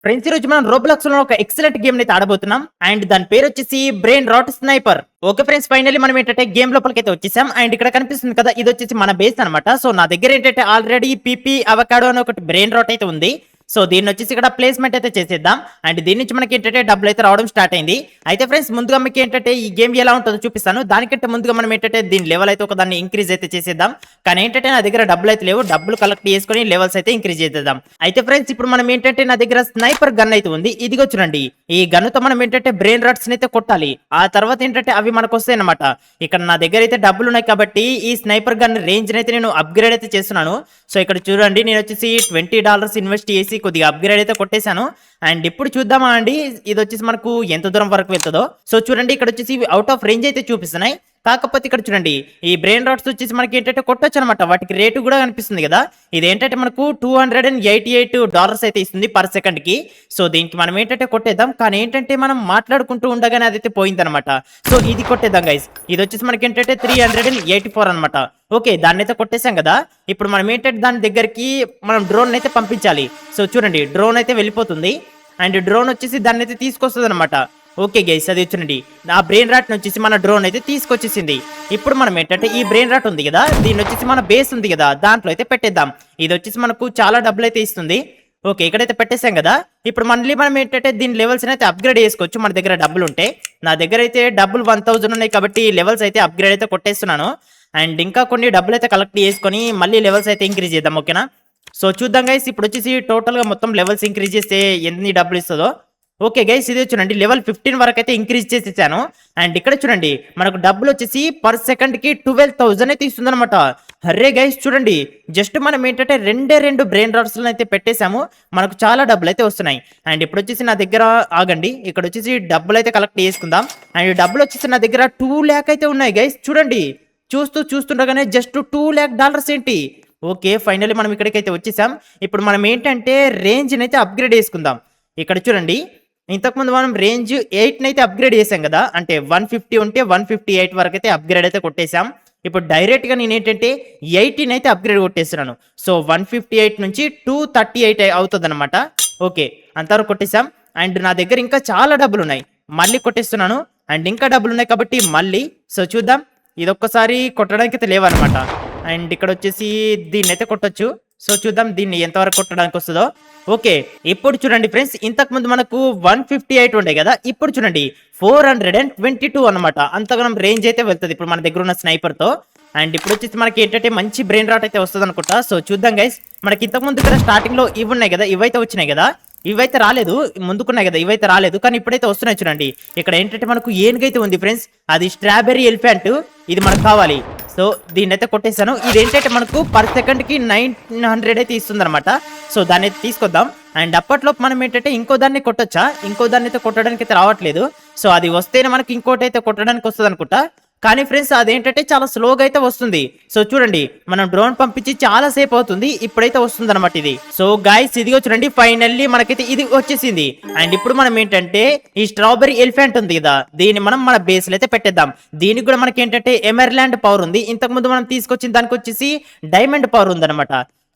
Friends ఈ రోజు మనం రోబ్లాక్స్ లో ఒక ఎక్సలెంట్ గేమ్ అయితే ఆడబోతున్నాం అండ్ దాని పేరు వచ్చేసి brain rot sniper. Okay friends, finally మనం ఏంటంటే గేమ్ లోపలికి అయితే వచ్చేసాం. అండ్ ఇక్కడ కనిపిస్తుంది కదా, ఇది వచ్చేసి మన బేస్ అనమాట. సో నా దగ్గర ఏంటంటే ఆల్రెడీ పీపీ అవకాడో అని ఒకటి బ్రెయిన్ రాట్ అయితే ఉంది. సో దీన్ని వచ్చేసి ఇక్కడ ప్లేస్మెంట్ అయితే చేసేద్దాం. అండ్ దీని నుంచి మనకి ఏంటంటే డబ్బులు అయితే రావడం స్టార్ట్ అయింది. అయితే ఫ్రెండ్స్ ముందుగా మీకు ఏంటంటే ఈ గేమ్ ఎలా ఉంటుందో చూపిస్తాను. దానికంటే ముందుగా మనం ఏంటంటే దీని లెవెల్ అయితే ఒక దాన్ని ఇంక్రీజ్ అయితే చేసేద్దాం. కానీ ఏంటంటే నా దగ్గర డబ్బులు అయితే లేవు, డబ్బులు కలెక్ట్ చేసుకొని లెవెల్స్ అయితే ఇంక్రీజ్ చేద్దాం. అయితే ఫ్రెండ్స్ ఇప్పుడు మనం ఏంటంటే నా దగ్గర స్నైపర్ గన్ అయితే ఉంది. ఇదిగో చూడండి, ఈ గన్నుతో మనం ఏంటంటే బ్రెయిన్ రాట్స్ అయితే కొట్టాలి. ఆ తర్వాత ఏంటంటే అవి మనకు వస్తాయి అనమాట. ఇక్కడ నా దగ్గర అయితే డబ్బులు ఉన్నాయి కాబట్టి ఈ స్నైపర్ గన్ రేంజ్ అయితే నేను అప్గ్రేడ్ అయితే చేస్తున్నాను. సో ఇక్కడ చూడండి, నేను వచ్చేసి $20 ఇన్వెస్ట్ చేసి కొద్దిగా అప్గ్రేడ్ అయితే కొట్టేశాను. అండ్ ఇప్పుడు చూద్దామా అండి, ఇది వచ్చేసి మనకు ఎంత దూరం వరకు వెళ్తుందో. సో చూడండి, ఇక్కడ వచ్చేసి అవుట్ ఆఫ్ రేంజ్ అయితే చూపిస్తున్నాయి. కాకపోతే ఇక్కడ చూడండి, ఈ బ్రెయిన్ రాట్స్ వచ్చేసి మనకి ఏంటంటే కొట్టొచ్చు అనమాట. వాటికి రేటు కూడా కనిపిస్తుంది కదా. ఇది ఏంటంటే మనకు $288 అయితే ఇస్తుంది పర్ సెకండ్ కి. సో దీనికి మనం ఏంటంటే కొట్టేద్దాం. కానీ ఏంటంటే మనం మాట్లాడుకుంటూ ఉండగానే అదైతే పోయిందనమాట. సో ఇది కొట్టేద్దాం గైస్. ఇది వచ్చేసి మనకి ఏంటంటే 384 అనమాట. ఓకే, దాన్ని అయితే కొట్టేసాం కదా. ఇప్పుడు మనం ఏంటంటే దాని దగ్గరికి మనం డ్రోన్ అయితే పంపించాలి. సో చూడండి, డ్రోన్ అయితే వెళ్ళిపోతుంది. అండ్ డ్రోన్ వచ్చేసి దాన్ని అయితే తీసుకొస్తుంది అనమాట. ఓకే గైస్, అది చూడండి, ఆ బ్రెయిన్ రాట్ వచ్చేసి మన డ్రోన్ అయితే తీసుకొచ్చేసింది. ఇప్పుడు మనం ఏంటంటే ఈ బ్రెయిన్ రాట్ ఉంది కదా, దీన్ని వచ్చేసి మన బేస్ ఉంది కదా, దాంట్లో అయితే పెట్టేద్దాం. ఇది వచ్చేసి మనకు చాలా డబ్బులు అయితే ఇస్తుంది. ఓకే, ఇక్కడైతే పెట్టేసాం కదా. ఇప్పుడు మళ్ళీ మనం ఏంటంటే దీని లెవెల్స్ అయితే అప్గ్రేడ్ చేసుకోవచ్చు మన దగ్గర డబ్బులు ఉంటే. నా దగ్గర అయితే డబ్బులు 1000 ఉన్నాయి కాబట్టి లెవెల్స్ అయితే అప్గ్రేడ్ అయితే కొట్టేస్తున్నాను. అండ్ ఇంకా కొన్ని డబ్బులు అయితే కలెక్ట్ చేసుకొని మళ్ళీ లెవెల్స్ అయితే ఇంక్రీజ్ చేద్దాం. ఓకేనా, సో చూద్దాం గైస్. ఇప్పుడు వచ్చేసి టోటల్ గా మొత్తం లెవెల్స్ ఇంక్రీజ్ చేస్తే ఎన్ని డబ్బులు ఇస్తుందో. ఓకే గైస్, ఇది చూడండి, లెవెల్ 15 వరకు అయితే ఇంక్రీజ్ చేసేసాను. అండ్ ఇక్కడ చూడండి, మనకు డబ్బులు వచ్చేసి పర్ సెకండ్ కి 12,000 అయితే ఇస్తుంది అనమాట. అరే గైస్ చూడండి, జస్ట్ మనం ఏంటంటే రెండు బ్రెయిన్ రాట్స్ అయితే పెట్టేశాము, మనకు చాలా డబ్బులు అయితే వస్తున్నాయి. అండ్ ఇప్పుడు వచ్చేసి నా దగ్గర ఆగండి, ఇక్కడ వచ్చేసి డబ్బులు అయితే కలెక్ట్ చేసుకుందాం. అండ్ డబ్బులు వచ్చేసి నా దగ్గర 2 lakh అయితే ఉన్నాయి గైస్. చూడండి, చూస్తుండగానే జస్ట్ $2 lakh ఏంటి. ఓకే, ఫైనల్లీ మనం ఇక్కడికైతే వచ్చేసాం. ఇప్పుడు మనం ఏంటంటే రేంజ్ అయితే అప్గ్రేడ్ చేసుకుందాం. ఇక్కడ చూడండి, ఇంతకుముందు మనం రేంజ్ 8 అయితే అప్గ్రేడ్ చేసాం కదా, అంటే 150 ఉంటే 158 వరకు అయితే అప్గ్రేడ్ అయితే కొట్టేశాం. ఇప్పుడు డైరెక్ట్ గా నేను ఏంటంటే 18 అయితే అప్గ్రేడ్ కొట్టేస్తున్నాను. సో 158 నుంచి 238 అవుతుంది అనమాట. ఓకే, అంతవరకు కొట్టేశాం. అండ్ నా దగ్గర ఇంకా చాలా డబ్బులు ఉన్నాయి, మళ్ళీ కొట్టేస్తున్నాను. అండ్ ఇంకా డబ్బులు ఉన్నాయి కాబట్టి మళ్ళీ. సో చూద్దాం, ఇది ఒక్కసారి కొట్టడానికి అయితే లేవన్నమాట. అండ్ ఇక్కడ వచ్చేసి దీన్ని అయితే కొట్టొచ్చు. సో చూద్దాం దీన్ని ఎంతవరకు కొట్టడానికి వస్తుందో. ఓకే, ఇప్పుడు చూడండి ఫ్రెండ్స్, ఇంతకు ముందు మనకు 158 ఉండే కదా, ఇప్పుడు చూడండి 422 అనమాట. అంతగానం రేంజ్ అయితే వెళ్తుంది ఇప్పుడు మన దగ్గర ఉన్న స్నైపర్ తో. అండ్ ఇప్పుడు వచ్చేసి మనకి ఏంటంటే మంచి బ్రెయిన్ రాట్ అయితే వస్తుంది అనుకుంటా. సో చూద్దాం గైస్, మనకి ఇంతకు ముందు ఇక్కడ స్టార్టింగ్ లో ఇవి ఉన్నాయి కదా, ఇవైతే వచ్చినాయి కదా, ఇవైతే రాలేదు, ముందుకున్నాయి కదా, ఇవైతే రాలేదు. కానీ ఇప్పుడైతే వస్తున్నాయి చూడండి. ఇక్కడ ఏంటంటే మనకు ఏనుగైతే ఉంది ఫ్రెండ్స్, అది స్ట్రాబెర్రీ ఎలిఫెంట్, ఇది మనకు కావాలి. సో దీన్ని అయితే కొట్టేశాను. ఇది ఏంటంటే మనకు పర్ సెకండ్ కి 900 అయితే ఇస్తుంది అనమాట. సో దాన్ని అయితే తీసుకొద్దాం. అండ్ అప్పట్లో మనం ఏంటంటే ఇంకో దాన్ని కొట్టొచ్చా, ఇంకో దాన్ని అయితే కొట్టడానికి అయితే రావట్లేదు. సో అది వస్తేనే మనకి ఇంకోటి అయితే కొట్టడానికి వస్తుంది అనుకుంటా. కానీ ఫ్రెండ్స్ అదేంటంటే చాలా స్లోగా అయితే వస్తుంది. సో చూడండి, మనం డ్రోన్ పంపించి చాలా సేపు అవుతుంది, ఇప్పుడైతే వస్తుంది అనమాట ఇది. సో గైస్ ఇదిగో చూడండి, ఫైనల్లీ మనకైతే ఇది వచ్చేసింది. అండ్ ఇప్పుడు మనం ఏంటంటే ఈ స్ట్రాబెరీ ఎలిఫెంట్ ఉంది కదా, దీన్ని మనం మన బేస్ లో అయితే పెట్టేద్దాం. దీనికి కూడా మనకి ఏంటంటే ఎమర్లాండ్ పవర్ ఉంది. ఇంతకు ముందు మనం తీసుకొచ్చిన దానికి వచ్చేసి డైమండ్ పవర్ ఉంది అనమాట.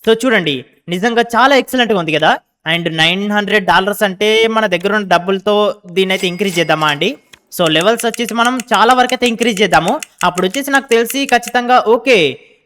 సో చూడండి, నిజంగా చాలా ఎక్సలెంట్ గా ఉంది కదా. అండ్ $900 అంటే మన దగ్గర ఉన్న డబ్బులతో దీన్ని అయితే ఇంక్రీజ్ చేద్దామా అండి. సో లెవెల్స్ వచ్చేసి మనం చాలా వరకు అయితే ఇంక్రీజ్ చేద్దాము. అప్పుడు వచ్చేసి నాకు తెలిసి ఖచ్చితంగా ఓకే,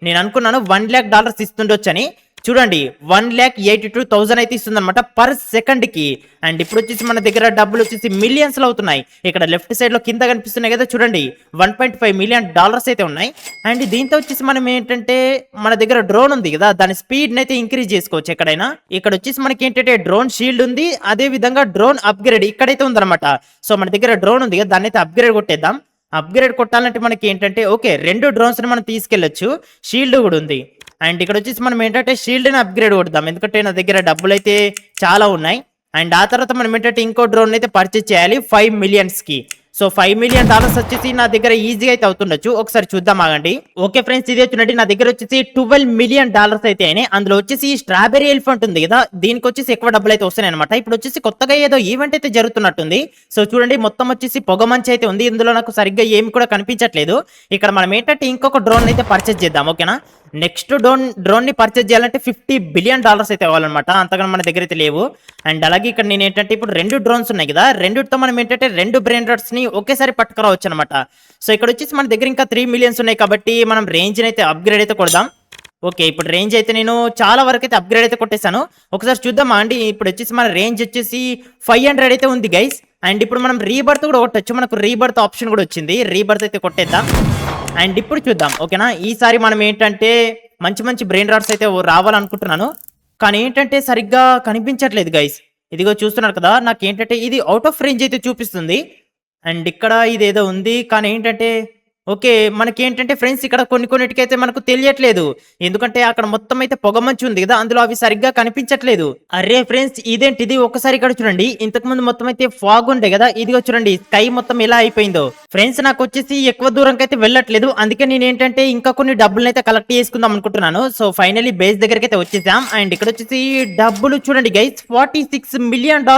నేను అనుకున్నాను $1 lakh ఇస్తుండొచ్చు అని. చూడండి, 1,82,000 అయితే ఇస్తుంది అనమాట పర్ సెకండ్ కి. అండ్ ఇప్పుడు వచ్చేసి మన దగ్గర డబ్బులు వచ్చేసి మిలియన్స్ లో అవుతున్నాయి. ఇక్కడ లెఫ్ట్ సైడ్ లో కింద కనిపిస్తున్నాయి కదా చూడండి, $1.5 million అయితే ఉన్నాయి. అండ్ దీంతో వచ్చేసి మనం ఏంటంటే మన దగ్గర డ్రోన్ ఉంది కదా, దాని స్పీడ్ అయితే ఇంక్రీజ్ చేసుకోవచ్చు ఎక్కడైనా. ఇక్కడ వచ్చేసి మనకి ఏంటంటే డ్రోన్ షీల్డ్ ఉంది, అదే విధంగా డ్రోన్ అప్గ్రేడ్ ఇక్కడైతే ఉందన్నమాట. సో మన దగ్గర డ్రోన్ ఉంది కదా, దాన్ని అయితే అప్గ్రేడ్ కొట్టేద్దాం. అప్గ్రేడ్ కొట్టాలంటే మనకి ఏంటంటే ఓకే, 2 డ్రోన్స్ ని మనం తీసుకెళ్లొచ్చు, షీల్డ్ కూడా ఉంది. అండ్ ఇక్కడ వచ్చేసి మనం ఏంటంటే షీల్డ్ ని అప్గ్రేడ్ కొడదాం, ఎందుకంటే నా దగ్గర డబ్బులు అయితే చాలా ఉన్నాయి. అండ్ ఆ తర్వాత మనం ఏంటంటే ఇంకో డ్రోన్ అయితే పర్చేజ్ చేయాలి 5 million కి. సో $5 million వచ్చేసి నా దగ్గర ఈజీగా అయితే అవుతుండొచ్చు. ఒకసారి చూద్దాం ఆగండి. ఓకే ఫ్రెండ్స్, ఇది వచ్చినట్టు నా దగ్గర వచ్చేసి $12 million అయితే అయినాయి. అందులో వచ్చేసి స్ట్రాబెరీ ఎలిఫెంట్ ఉంది కదా, దీనికి వచ్చేసి ఎక్కువ డబ్బులు అయితే వస్తున్నాయి అనమాట. ఇప్పుడు వచ్చేసి కొత్తగా ఏదో ఈవెంట్ అయితే జరుగుతున్నట్టుంది. సో చూడండి, మొత్తం వచ్చేసి పొగ మంచి అయితే ఉంది, ఇందులో నాకు సరిగ్గా ఏమి కూడా కనిపించట్లేదు. ఇక్కడ మనం ఏంటంటే ఇంకొక డ్రోన్ అయితే పర్చేజ్ చేద్దాం. ఓకేనా, నెక్స్ట్ డ్రోన్ ని పర్చేజ్ చేయాలంటే $50 బిలియన్ అయితే అవ్వాలన్నమాట. అంతగా మన దగ్గర అయితే లేవు. అండ్ అలాగే ఇక్కడ నేను ఏంటంటే ఇప్పుడు 2 డ్రోన్స్ ఉన్నాయి కదా, రెండిటితో మనం ఏంటంటే 2 బ్రెయిన్ రాట్స్ ని ఒకేసారి పట్టుకురావచ్చు అనమాట. సో ఇక్కడ వచ్చేసి మన దగ్గర ఇంకా 3 మిలియన్స్ ఉన్నాయి కాబట్టి మనం రేంజ్ అయితే అప్గ్రేడ్ అయితే కొడదాం. ఓకే, ఇప్పుడు రేంజ్ అయితే నేను చాలా వరకు అయితే అప్గ్రేడ్ అయితే కొట్టేశాను. ఒకసారి చూద్దామా అండి. ఇప్పుడు వచ్చేసి మన రేంజ్ వచ్చేసి 500 అయితే ఉంది గైస్. అండ్ ఇప్పుడు మనం రీబర్త్ కూడా కొట్టచ్చు, మనకు రీబర్త్ ఆప్షన్ కూడా వచ్చింది. రీబర్త్ అయితే కొట్టేద్దాం. అండ్ ఇప్పుడు చూద్దాం ఓకేనా. ఈసారి మనం ఏంటంటే మంచి మంచి బ్రెయిన్ రాట్స్ అయితే రావాలనుకుంటున్నాను, కానీ ఏంటంటే సరిగ్గా కనిపించట్లేదు గైస్. ఇదిగో చూస్తున్నారు కదా, నాకు ఏంటంటే ఇది అవుట్ ఆఫ్ రేంజ్ అయితే చూపిస్తుంది. అండ్ ఇక్కడ ఇదేదో ఉంది, కానీ ఏంటంటే ఓకే మనకి ఏంటంటే ఫ్రెండ్స్ ఇక్కడ కొన్నిటికైతే మనకు తెలియట్లేదు, ఎందుకంటే అక్కడ మొత్తం అయితే పొగమంచు ఉంది కదా, అందులో అవి సరిగ్గా కనిపించట్లేదు. అరే ఫ్రెండ్స్ ఇదేంటిది, ఒకసారి ఇక్కడ చూడండి. ఇంతకు ముందు మొత్తం అయితే ఫాగ్ ఉండే కదా, ఇదిగో చూడండి స్కై మొత్తం ఎలా అయిపోయిందో. ఫ్రెండ్స్ నాకు వచ్చేసి ఎక్కువ దూరంకి అయితే వెళ్ళట్లేదు, అందుకే నేను ఏంటంటే ఇంకా కొన్ని డబ్బులు అయితే కలెక్ట్ చేసుకుందాం అనుకుంటున్నాను. సో ఫైనలీ బేస్ దగ్గరికి అయితే వచ్చేసాం. అండ్ ఇక్కడ వచ్చేసి డబ్బులు చూడండి గైస్, $46 మిలియన్.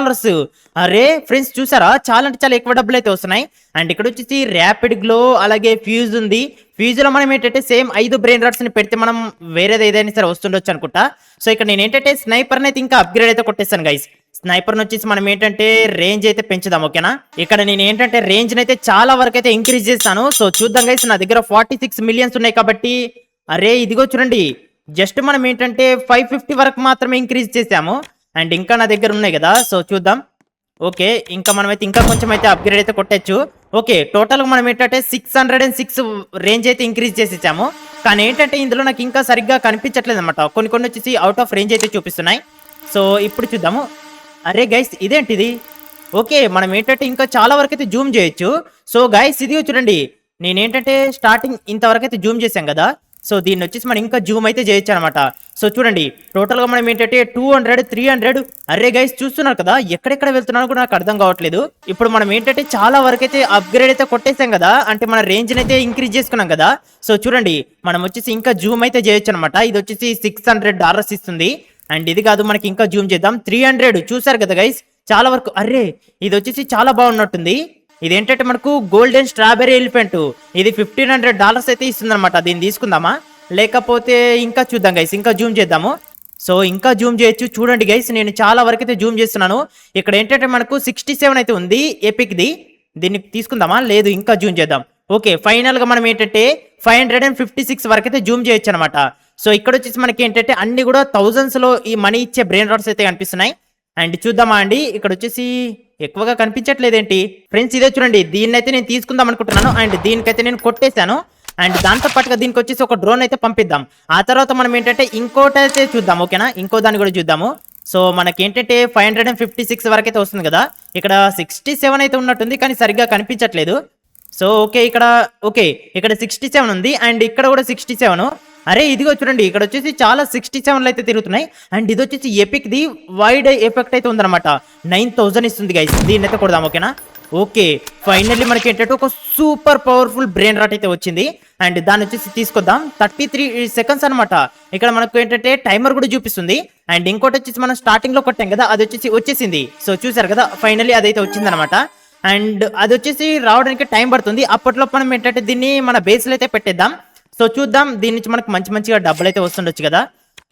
అరే ఫ్రెండ్స్ చూసారా, చాలా అంటే చాలా ఎక్కువ డబ్బులు అయితే వస్తున్నాయి. అండ్ ఇక్కడ వచ్చేసి ర్యాపిడ్ గ్లో, అలాగే ఫ్యూజ్ ఉంది. ఫ్యూజ్ లో మనం ఏంటంటే సేమ్ 5 బ్రెయిన్ రాట్స్ ని పెడితే మనం వేరేది ఏదైనా సరే వస్తుండొచ్చు అనుకుంటా. సో ఇక్కడ నేను ఏంటంటే స్నైపర్ అయితే ఇంకా అప్గ్రేడ్ అయితే కొట్టేస్తాను గైస్. స్నైపర్ వచ్చేసి మనం ఏంటంటే రేంజ్ అయితే పెంచుదాం ఓకేనా. ఇక్కడ నేను ఏంటంటే రేంజ్ అయితే చాలా వరకు అయితే ఇంక్రీజ్ చేస్తాను. సో చూద్దాం గైస్, నా దగ్గర 46 మిలియన్స్ ఉన్నాయి కాబట్టి. అరే ఇదిగో చూడండి, జస్ట్ మనం ఏంటంటే 550 వరకు మాత్రమే ఇంక్రీజ్ చేసాము. అండ్ ఇంకా నా దగ్గర ఉన్నాయి కదా, సో చూద్దాం. ఓకే ఇంకా మనమైతే ఇంకా కొంచెం అయితే అప్గ్రేడ్ అయితే కొట్టచ్చు. ఓకే టోటల్ మనం ఏంటంటే 606 రేంజ్ అయితే ఇంక్రీజ్ చేసి ఇచ్చాము, కానీ ఏంటంటే ఇందులో నాకు ఇంకా సరిగ్గా కనిపించట్లేదు అనమాట. కొన్ని వచ్చేసి అవుట్ ఆఫ్ రేంజ్ అయితే చూపిస్తున్నాయి. సో ఇప్పుడు చూద్దాము. అరే గైస్ ఇదేంటిది, ఓకే మనం ఏంటంటే ఇంకా చాలా వరకు అయితే జూమ్ చేయొచ్చు. సో గైస్ ఇది చూడండి, నేనేంటంటే స్టార్టింగ్ ఇంతవరకు అయితే జూమ్ చేశాం కదా, సో దీన్ని వచ్చేసి మనం ఇంకా జూమ్ అయితే చేయొచ్చు అనమాట. సో చూడండి టోటల్ గా మనం ఏంటంటే 200 300. అరే గైస్ చూస్తున్నారు కదా, ఎక్కడెక్కడ వెళ్తున్నారో కూడా నాకు అర్థం కావట్లేదు. ఇప్పుడు మనం ఏంటంటే చాలా వరకు అయితే అప్గ్రేడ్ అయితే కొట్టేసాం కదా, అంటే మన రేంజ్ అయితే ఇంక్రీజ్ చేసుకున్నాం కదా. సో చూడండి మనం వచ్చేసి ఇంకా జూమ్ అయితే చేయొచ్చు అనమాట. ఇది వచ్చేసి $600 ఇస్తుంది. అండ్ ఇది కాదు, మనకి ఇంకా జూమ్ చేద్దాం. 300 చూసారు కదా గైస్, చాలా వరకు. అరే ఇది వచ్చేసి చాలా బాగున్నట్టుంది. ఇదేంటంటే మనకు గోల్డెన్ స్ట్రాబెరీ ఎలిఫెంట్, ఇది $1500 అయితే ఇస్తుంది అనమాట. దీన్ని తీసుకుందామా లేకపోతే ఇంకా చూద్దాం గైస్, ఇంకా జూమ్ చేద్దాము. సో ఇంకా జూమ్ చేయొచ్చు. చూడండి గైస్ నేను చాలా వరకు అయితే జూమ్ చేస్తున్నాను. ఇక్కడ ఏంటంటే మనకు 67 అయితే ఉంది ఎపిక్ ది, దీన్ని తీసుకుందామా లేదు ఇంకా జూమ్ చేద్దాం. ఓకే ఫైనల్ గా మనం ఏంటంటే 556 వరకు అయితే జూమ్ చేయొచ్చు అనమాట. సో ఇక్కడ వచ్చేసి మనకి ఏంటంటే అన్ని కూడా థౌజండ్స్ లో ఈ మనీ ఇచ్చే బ్రెయిన్ రాట్స్ అయితే కనిపిస్తున్నాయి. అండ్ చూద్దామా అండి, ఇక్కడ వచ్చేసి ఎక్కువగా కనిపించట్లేదేంటి ఫ్రెండ్స్. ఇదే చూడండి, దీన్ని అయితే నేను తీసుకుందాం అనుకుంటున్నాను. అండ్ దీనికైతే నేను కొట్టేశాను. అండ్ దాంతో పాటుగా దీనికి వచ్చేసి ఒక డ్రోన్ అయితే పంపిద్దాం. ఆ తర్వాత మనం ఏంటంటే ఇంకోటి అయితే చూద్దాం ఓకేనా, ఇంకో దాన్ని కూడా చూద్దాము. సో మనకి ఏంటంటే 556 వరకు అయితే వస్తుంది కదా, ఇక్కడ 67 అయితే ఉన్నట్టుంది కానీ సరిగ్గా కనిపించట్లేదు. సో ఓకే ఇక్కడ 67 ఉంది అండ్ ఇక్కడ కూడా 67. అరే ఇదిగో చూడండి, ఇక్కడ వచ్చేసి చాలా 67 అయితే తిరుగుతున్నాయి. అండ్ ఇది వచ్చేసి ఎపిక్ ది వైడ్ ఎఫెక్ట్ అయితే ఉందన్నమాట. 9000 ఇస్తుంది గైస్, దీన్ని అయితే కొడదాం ఓకేనా. ఓకే ఫైనల్లీ మనకి ఏంటంటే ఒక సూపర్ పవర్ఫుల్ బ్రెయిన్ రాట్ అయితే వచ్చింది. అండ్ దాన్ని వచ్చేసి తీసుకొద్దాం. 33 సెకండ్స్ అనమాట. ఇక్కడ మనకు ఏంటంటే టైమర్ కూడా చూపిస్తుంది. అండ్ ఇంకోటి వచ్చేసి మనం స్టార్టింగ్ లో కొట్టాం కదా, అది వచ్చేసింది. సో చూసారు కదా, ఫైనల్లీ అదైతే వచ్చింది అనమాట. అండ్ అది వచ్చేసి రావడానికి టైం పడుతుంది. అప్పట్లో మనం ఏంటంటే దీన్ని మన బేస్లో అయితే పెట్టేద్దాం. సో చూద్దాం, దీని నుంచి మనకు మంచిగా డబ్బులు అయితే వస్తుండొచ్చు కదా.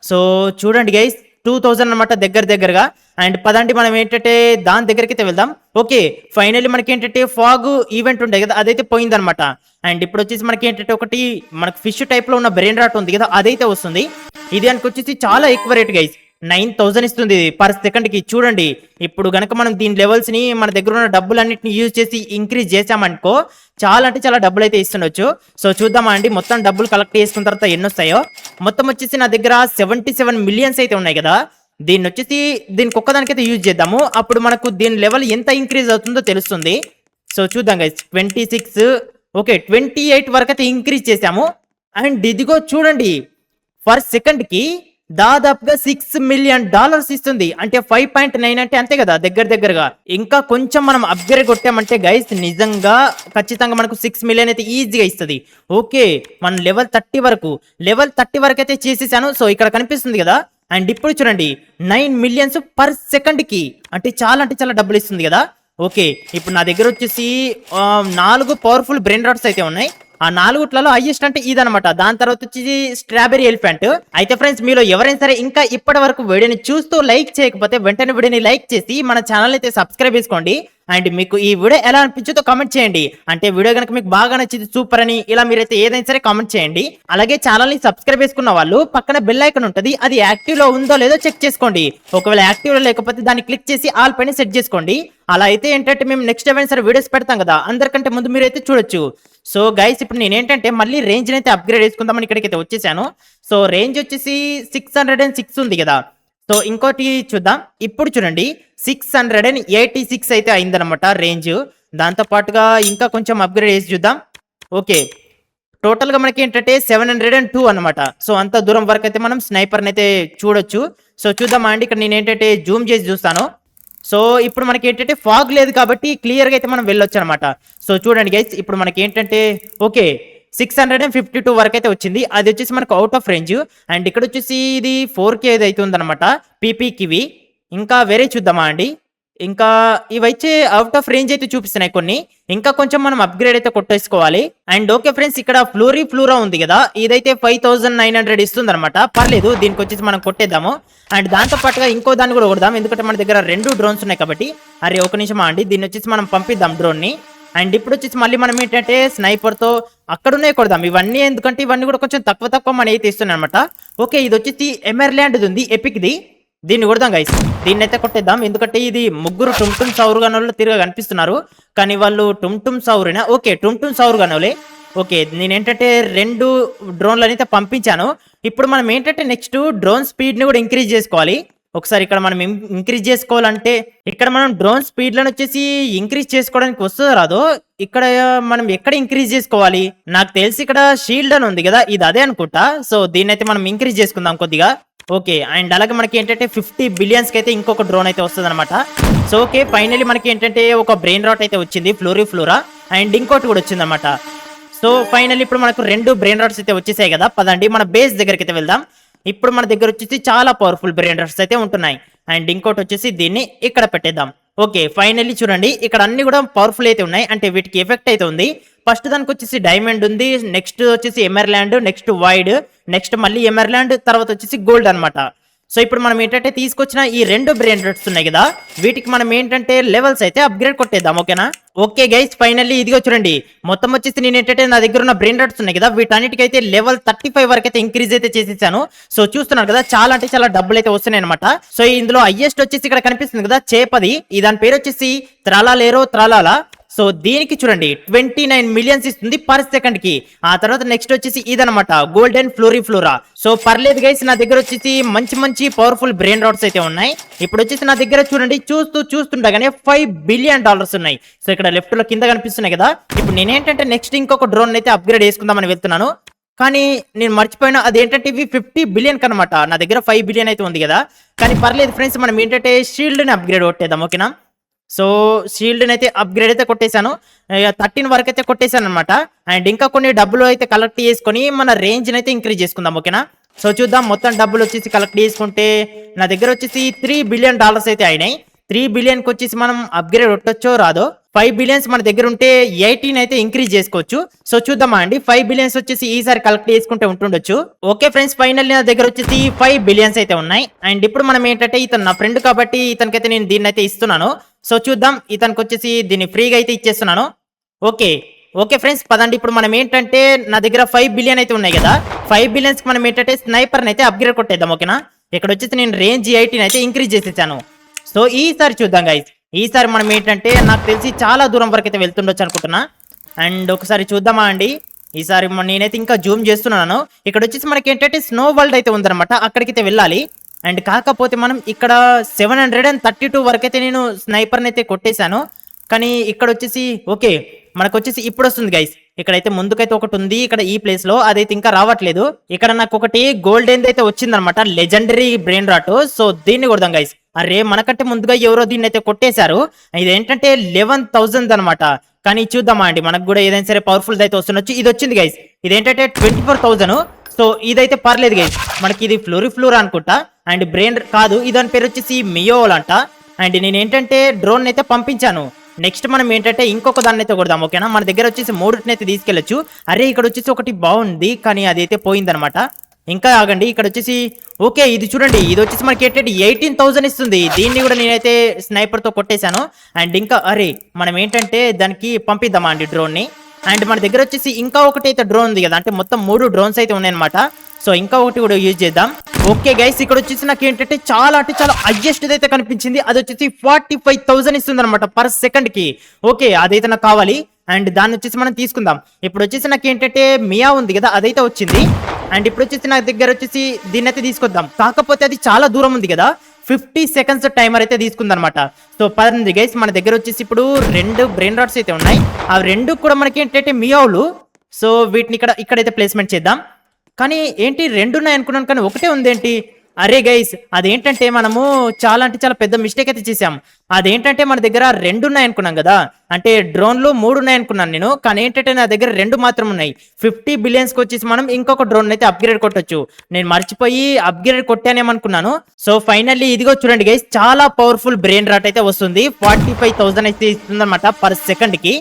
సో చూడండి గైస్ 2000 అనమాట దగ్గరగా. అండ్ పదండి మనం ఏంటంటే దాని దగ్గరికి అయితే వెళ్దాం. ఓకే ఫైనల్లీ మనకి ఏంటంటే ఫాగ్ ఈవెంట్ ఉండే కదా, అదైతే పోయిందనమాట. అండ్ ఇప్పుడు వచ్చేసి మనకి ఏంటంటే ఒకటి మనకు ఫిష్ టైప్ లో ఉన్న బ్రెయిన్ రాట్ ఉంది కదా, అదైతే వస్తుంది. ఇది దానికి వచ్చేసి చాలా ఎక్కువ రేట్ గైస్, 9000 ఇస్తుంది పర్ సెకండ్ కి. చూడండి ఇప్పుడు గనక మనం దీని లెవెల్స్ ని మన దగ్గర ఉన్న డబ్బులన్నిటిని యూజ్ చేసి ఇంక్రీజ్ చేసామనుకో, చాలా అంటే చాలా డబ్బులు అయితే ఇస్తుండొచ్చు. సో చూద్దామా అండి, మొత్తం డబ్బులు కలెక్ట్ చేసుకున్న తర్వాత ఎన్ని వస్తాయో. మొత్తం వచ్చేసి నా దగ్గర 77 మిలియన్స్ అయితే ఉన్నాయి కదా, దీన్ని వచ్చేసి దీనికి ఒక్కదానికైతే యూజ్ చేద్దాము. అప్పుడు మనకు దీని లెవెల్ ఎంత ఇంక్రీజ్ అవుతుందో తెలుస్తుంది. సో చూద్దాం గైస్ 26 ఓకే 28 వరకు అయితే ఇంక్రీజ్ చేసాము. అండ్ ఇదిగో చూడండి పర్ సెకండ్ కి దాదాపుగా $6 మిలియన్ ఇస్తుంది. అంటే 5.9 అంటే అంతే కదా దగ్గరగా. ఇంకా కొంచెం మనం అప్గ్రేడ్ కొట్టామంటే గైస్ నిజంగా ఖచ్చితంగా మనకు 6 మిలియన్ అయితే ఈజీగా ఇస్తుంది. ఓకే మనం లెవెల్ 30 వరకు అయితే చేసేసాను. సో ఇక్కడ కనిపిస్తుంది కదా. అండ్ ఇప్పుడు చూడండి 9 మిలియన్స్ పర్ సెకండ్ కి, అంటే చాలా డబ్బులు ఇస్తుంది కదా. ఓకే ఇప్పుడు నా దగ్గర వచ్చేసి 4 పవర్ఫుల్ బ్రెయిన్ రాట్స్ అయితే ఉన్నాయి. ఆ 4 హైయెస్ట్ అంటే ఇదనమాట. దాని తర్వాత వచ్చేసి స్ట్రాబెరీ ఎలిఫెంట్. అయితే ఫ్రెండ్స్ మీలో ఎవరైనా సరే ఇంకా ఇప్పటి వరకు వీడియోని చూస్తూ లైక్ చేయకపోతే వెంటనే వీడియోని లైక్ చేసి మన ఛానల్ అయితే సబ్స్క్రైబ్ చేసుకోండి. అండ్ మీకు ఈ వీడియో ఎలా అనిపించిందో కామెంట్ చేయండి. అంటే వీడియో కనుక మీకు బాగా నచ్చింది సూపర్ అని ఇలా మీరైతే ఏదైనా సరే కామెంట్ చేయండి. అలాగే ఛానల్ ని సబ్స్క్రైబ్ చేసుకున్న వాళ్ళు పక్కన బెల్ ఐకాన్ ఉంటుంది, అది యాక్టివ్ లో ఉందో లేదో చెక్ చేసుకోండి. ఒకవేళ యాక్టివ్ లో లేకపోతే దాన్ని క్లిక్ చేసి ఆల్ పైన సెట్ చేసుకోండి. అలా అయితే ఏంటంటే మేము నెక్స్ట్ ఏమైనా సరే వీడియోస్ పెడతాం కదా, అందరికంటే ముందు మీరైతే చూడొచ్చు. సో గైస్ ఇప్పుడు నేనేంటంటే మళ్ళీ రేంజ్ అయితే అప్గ్రేడ్ చేసుకుందామని ఇక్కడికైతే వచ్చేసాను. సో రేంజ్ వచ్చేసి 606 ఉంది కదా. సో ఇంకోటి చూద్దాం. ఇప్పుడు చూడండి 686 అయితే అయిందనమాట రేంజ్. దాంతో పాటుగా ఇంకా కొంచెం అప్గ్రేడ్ చేసి చూద్దాం. ఓకే, టోటల్ గా మనకి ఏంటంటే 702 అనమాట. సో అంత దూరం వరకు అయితే మనం స్నైపర్ అయితే చూడొచ్చు. సో చూద్దామా అండి, ఇక్కడ నేను ఏంటంటే జూమ్ చేసి చూస్తాను. సో ఇప్పుడు మనకి ఏంటంటే ఫాగ్ లేదు కాబట్టి క్లియర్ గా అయితే మనం వెళ్ళొచ్చు అనమాట. సో చూడండి గైస్, ఇప్పుడు మనకి ఏంటంటే ఓకే 652 వరకు అయితే వచ్చింది. అది వచ్చేసి మనకు అవుట్ ఆఫ్ రేంజ్. అండ్ ఇక్కడ వచ్చేసి ఇది 4K అయితే ఉందన్నమాట పీపీకివి. ఇంకా వేరే చూద్దామా అండి, ఇంకా ఇవైతే అవుట్ ఆఫ్ రేంజ్ అయితే చూపిస్తున్నాయి కొన్ని. ఇంకా కొంచెం మనం అప్గ్రేడ్ అయితే కొట్టేసుకోవాలి. అండ్ ఓకే ఫ్రెండ్స్, ఇక్కడ ఫ్లోరా ఉంది కదా, ఇదైతే 5900 ఇస్తుంది అనమాట. పర్లేదు, దీనికి వచ్చేసి మనం కొట్టేద్దాము. అండ్ దాంతో పాటుగా ఇంకో దాన్ని కూడా కొడదాం, ఎందుకంటే మన దగ్గర 2 డ్రోన్స్ ఉన్నాయి కాబట్టి. అరే ఒక నిమిషం అండి, దీన్ని వచ్చేసి మనం పంపిద్దాం డ్రోన్ ని. అండ్ ఇప్పుడు వచ్చేసి మళ్ళీ మనం ఏంటంటే స్నైపర్ తో అక్కడున్నాయి కొడదాం ఇవన్నీ, ఎందుకంటే ఇవన్నీ కూడా కొంచెం తక్కువ మన అయితే ఇస్తున్నాయి అనమాట. ఓకే, ఇది వచ్చేసి ఎమెర్లాండ్ ఉంది, ఎపిక్ ది. దీన్ని కొడదాం గైస్, దీన్ని అయితే కొట్టేద్దాం. ఎందుకంటే ఇది ముగ్గురు టుమ్ సౌరు గనులు తిరిగా కనిపిస్తున్నారు, కానీ వాళ్ళు టుమ్ సౌరునా? ఓకే, టుమ్ సౌరు గనులే. ఓకే, నేనేంటంటే 2 డ్రోన్లు అయితే పంపించాను. ఇప్పుడు మనం ఏంటంటే నెక్స్ట్ డ్రోన్ స్పీడ్ ని కూడా ఇంక్రీజ్ చేసుకోవాలి. ఒకసారి ఇక్కడ మనం ఇంక్రీజ్ చేసుకోవాలంటే ఇక్కడ మనం డ్రోన్ స్పీడ్లను వచ్చేసి ఇంక్రీజ్ చేసుకోవడానికి వస్తుందో రాదో, ఇక్కడ మనం ఎక్కడ ఇంక్రీజ్ చేసుకోవాలి? నాకు తెలిసి ఇక్కడ షీల్డ్ అని ఉంది కదా, ఇది అదే అనుకుంటా. సో దీన్ని అయితే మనం ఇంక్రీజ్ చేసుకుందాం కొద్దిగా. ఓకే, అండ్ అలాగే మనకి ఏంటంటే 50 బిలియన్స్ కి అయితే ఇంకొక డ్రోన్ అయితే వస్తుంది అనమాట. సో ఓకే, ఫైనలీ మనకి ఏంటంటే ఒక బ్రెయిన్ రాట్ అయితే వచ్చింది, ఫ్లోరా. అండ్ ఇంకోటి కూడా వచ్చింది అనమాట. సో ఫైనల్లీ ఇప్పుడు మనకు 2 బ్రెయిన్ రాట్స్ అయితే వచ్చేసాయి కదా. పదండి మన బేస్ దగ్గరికి అయితే వెళ్దాం. ఇప్పుడు మన దగ్గర వచ్చేసి చాలా పవర్ఫుల్ బ్రెయిన్ రాట్స్ అయితే ఉంటున్నాయి. అండ్ ఇంకోటి వచ్చేసి దీన్ని ఇక్కడ పెట్టేద్దాం. ఓకే, ఫైనల్లీ చూడండి ఇక్కడ అన్ని కూడా పవర్ఫుల్ అయితే ఉన్నాయి, అంటే వీటికి ఎఫెక్ట్ అయితే ఉంది. ఫస్ట్ దానికి వచ్చేసి డైమండ్ ఉంది, నెక్స్ట్ వచ్చేసి ఎమెర్లాండ్, నెక్స్ట్ వైడ్, నెక్స్ట్ మళ్ళీ ఎమెర్లాండ్, తర్వాత వచ్చేసి గోల్డ్ అనమాట. సో ఇప్పుడు మనం ఏంటంటే తీసుకొచ్చిన ఈ 2 బ్రెయిన్ రాట్స్ ఉన్నాయి కదా, వీటికి మనం ఏంటంటే లెవెల్స్ అయితే అప్గ్రేడ్ కొట్టేద్దాం. ఓకేనా? ఓకే గైస్, ఫైనల్లీ ఇదిగో చూడండి, మొత్తం వచ్చేసి నేను ఏంటంటే నా దగ్గర ఉన్న బ్రెయిన్ రాట్స్ ఉన్నాయి కదా, వీటన్నిటికైతే లెవెల్ 35 వరకు అయితే ఇంక్రీజ్ అయితే చేసేసాను. సో చూస్తున్నారు కదా, చాలా అంటే చాలా డబ్బులు అయితే వస్తున్నాయి అనమాట. సో ఇందులో హైయెస్ట్ వచ్చేసి ఇక్కడ కనిపిస్తుంది కదా చేపది, ఈ దాని పేరు వచ్చేసి త్రాలాలా. సో దీనికి చూడండి 29 మిలియన్స్ ఇస్తుంది పర్ సెకండ్ కి. ఆ తర్వాత నెక్స్ట్ వచ్చేసి ఇదనమాట గోల్డెన్ ఫ్లోరా. సో పర్లేదు గైస్, నా దగ్గర వచ్చేసి మంచి పవర్ఫుల్ బ్రెయిన్ రాట్స్ అయితే ఉన్నాయి. ఇప్పుడు వచ్చేసి నా దగ్గర చూడండి చూస్తుండగానే $5 బిలియన్ ఉన్నాయి. సో ఇక్కడ లెఫ్ట్ లో కింద కనిపిస్తున్నాయి కదా. ఇప్పుడు నేనేంటంటే నెక్స్ట్ ఇంకొక డ్రోన్ అయితే అప్గ్రేడ్ చేసుకుందామని వెళ్తున్నాను, కానీ నేను మర్చిపోయినా. అదేంటంటే ఇవి 50 బిలియన్ కనమాట, నా దగ్గర 5 బిలియన్ అయితే ఉంది కదా. కానీ పర్లేదు ఫ్రెండ్స్, మనం ఏంటంటే షీల్డ్ ని అప్గ్రేడ్ కొట్టేద్దాం. ఓకేనా? సో షీల్డ్ అయితే అప్గ్రేడ్ అయితే కొట్టేశాను, 13 వరకు అయితే కొట్టేశాను అనమాట. అండ్ ఇంకా కొన్ని డబ్బులు అయితే కలెక్ట్ చేసుకొని మన రేంజ్ అయితే ఇంక్రీజ్ చేసుకుందాం. ఓకేనా? సో చూద్దాం, మొత్తం డబ్బులు వచ్చేసి కలెక్ట్ చేసుకుంటే నా దగ్గర వచ్చేసి $3 బిలియన్ అయితే అయినాయి. 3 బిలియన్ కి వచ్చేసి మనం అప్గ్రేడ్ కొట్టొచ్చో రాదో. 5 బిలియన్స్ మన దగ్గర ఉంటే 18 అయితే ఇంక్రీజ్ చేసుకోవచ్చు. సో చూద్దామా అండి, 5 బిలియన్స్ వచ్చేసి ఈసారి కలెక్ట్ చేసుకుంటే ఉంటుండొచ్చు. ఓకే ఫ్రెండ్స్, ఫైనల్లీ నా దగ్గర వచ్చేసి 5 బిలియన్స్ అయితే ఉన్నాయి. అండ్ ఇప్పుడు మనం ఏంటంటే ఇతను నా ఫ్రెండ్ కాబట్టి ఇతనికైతే నేను దీన్ని అయితే ఇస్తున్నాను. సో చూద్దాం, ఇతనికి వచ్చేసి దీన్ని ఫ్రీగా అయితే ఇచ్చేస్తున్నాను. ఓకే ఫ్రెండ్స్, పదండి. ఇప్పుడు మనం ఏంటంటే నా దగ్గర 5 బిలియన్ అయితే ఉన్నాయి కదా, 5 బిలియన్స్ కి మనం ఏంటంటే స్నైపర్ అయితే అప్గ్రేడ్ కొట్టేద్దాం. ఓకేనా? ఇక్కడ వచ్చేసి నేను రేంజ్ 18 అయితే ఇంక్రీజ్ చేసేసాను. సో ఈసారి చూద్దాం గైస్, ఈసారి మనం ఏంటంటే నాకు తెలిసి చాలా దూరం వరకు అయితే వెళ్తుండొచ్చు అనుకుంటున్నా. అండ్ ఒకసారి చూద్దామా అండి, ఈసారి నేనైతే ఇంకా జూమ్ చేస్తున్నాను. ఇక్కడ వచ్చేసి మనకి ఏంటంటే స్నో వరల్డ్ అయితే ఉందన్నమాట, అక్కడికైతే వెళ్ళాలి. అండ్ కాకపోతే మనం ఇక్కడ 732 వరకు అయితే నేను స్నైపర్ని అయితే కొట్టేశాను. కానీ ఇక్కడ వచ్చేసి ఓకే మనకు వచ్చేసి ఇప్పుడు వస్తుంది గైస్. ఇక్కడైతే ముందుకైతే ఒకటి ఉంది, ఇక్కడ ఈ ప్లేస్ లో అదైతే ఇంకా రావట్లేదు. ఇక్కడ నాకు ఒకటి గోల్డెన్ అయితే వచ్చిందనమాట, లెజెండరీ బ్రెయిన్ రాట్. సో దీన్ని కొడదాం గైస్. అరే మనకంటే ముందుగా ఎవరో దీన్ని అయితే కొట్టేశారు. ఇది ఏంటంటే 11,000 అనమాట. కానీ చూద్దామా అండి, మనకు కూడా ఏదైనా సరే పవర్ఫుల్ అయితే వస్తుండొచ్చు. ఇది వచ్చింది గైస్, ఇదేంటంటే 24,000. సో ఇదైతే పర్లేదు గైస్, మనకి ఇది ఫ్లోరా అనుకుంటా. అండ్ బ్రెయిన్ కాదు, ఇదాని పేరు వచ్చేసి మియోల్ అంట. అండ్ నేను ఏంటంటే డ్రోన్ అయితే పంపించాను. నెక్స్ట్ మనం ఏంటంటే ఇంకొక దాన్ని అయితే కొడదాం. ఓకేనా, మన దగ్గర వచ్చేసి 3 అయితే తీసుకెళ్లొచ్చు. అరే ఇక్కడ వచ్చేసి ఒకటి బాగుంది కానీ అది అయితే పోయిందనమాట. ఇంకా ఆగండి, ఇక్కడ వచ్చేసి ఓకే ఇది చూడండి, ఇది వచ్చేసి మనకి ఏంటంటే 18,000 ఇస్తుంది. దీన్ని కూడా నేనైతే స్నైపర్ తో కొట్టేశాను. అండ్ ఇంకా అరే మనం ఏంటంటే దానికి పంపిద్దామా అండి డ్రోన్ ని. అండ్ మన దగ్గర వచ్చేసి ఇంకా ఒకటి అయితే డ్రోన్ ఉంది కదా, అంటే మొత్తం 3 డ్రోన్స్ అయితే ఉన్నాయన్నమాట. సో ఇంకా ఒకటి కూడా యూజ్ చేద్దాం. ఓకే గైస్, ఇక్కడ వచ్చేసి నాకు ఏంటంటే చాలా అంటే చాలా హైయెస్ట్ అయితే కనిపించింది. అది వచ్చేసి 45,000 ఇస్తుంది అనమాట పర్ సెకండ్ కి. ఓకే అదైతే నాకు కావాలి. అండ్ దాన్ని వచ్చేసి మనం తీసుకుందాం. ఇప్పుడు వచ్చేసి నాకు ఏంటంటే మియా ఉంది కదా, అదైతే వచ్చింది. అండ్ ఇప్పుడు వచ్చేసి నా దగ్గర వచ్చేసి దీన్ని అయితే తీసుకొద్దాం. కాకపోతే అది చాలా దూరం ఉంది కదా, 50 సెకండ్స్ టైమర్ అయితే తీసుకుందనమాట. సో 10 గైస్, మన దగ్గర వచ్చేసి ఇప్పుడు 2 బ్రెయిన్ రాట్స్ అయితే ఉన్నాయి. ఆ 2 కూడా మనకి ఏంటంటే మియావులు. సో వీటిని ఇక్కడైతే ప్లేస్మెంట్ చేద్దాం. కానీ ఏంటి 2 ఉన్నాయి అనుకున్నాను కానీ ఒకటే ఉంది ఏంటి? అరే గైస్, అదేంటంటే మనము చాలా అంటే చాలా పెద్ద మిస్టేక్ అయితే చేసాం. అదేంటంటే మన దగ్గర 2 ఉన్నాయి అనుకున్నాం కదా, అంటే డ్రోన్లు 3 ఉన్నాయి అనుకున్నాను నేను. కానీ ఏంటంటే నా దగ్గర 2 మాత్రం ఉన్నాయి. 50 బిలియన్స్ కి వచ్చేసి మనం ఇంకొక డ్రోన్ అయితే అప్గ్రేడ్ కొట్టొచ్చు. నేను మర్చిపోయి అప్గ్రేడ్ కొట్టానేమనుకున్నాను. సో ఫైనల్లీ ఇదిగో చూడండి గైస్, చాలా పవర్ఫుల్ బ్రెయిన్ రాట్ అయితే వస్తుంది. 45,000 అయితే ఇస్తుంది అనమాట పర్ సెకండ్ కి.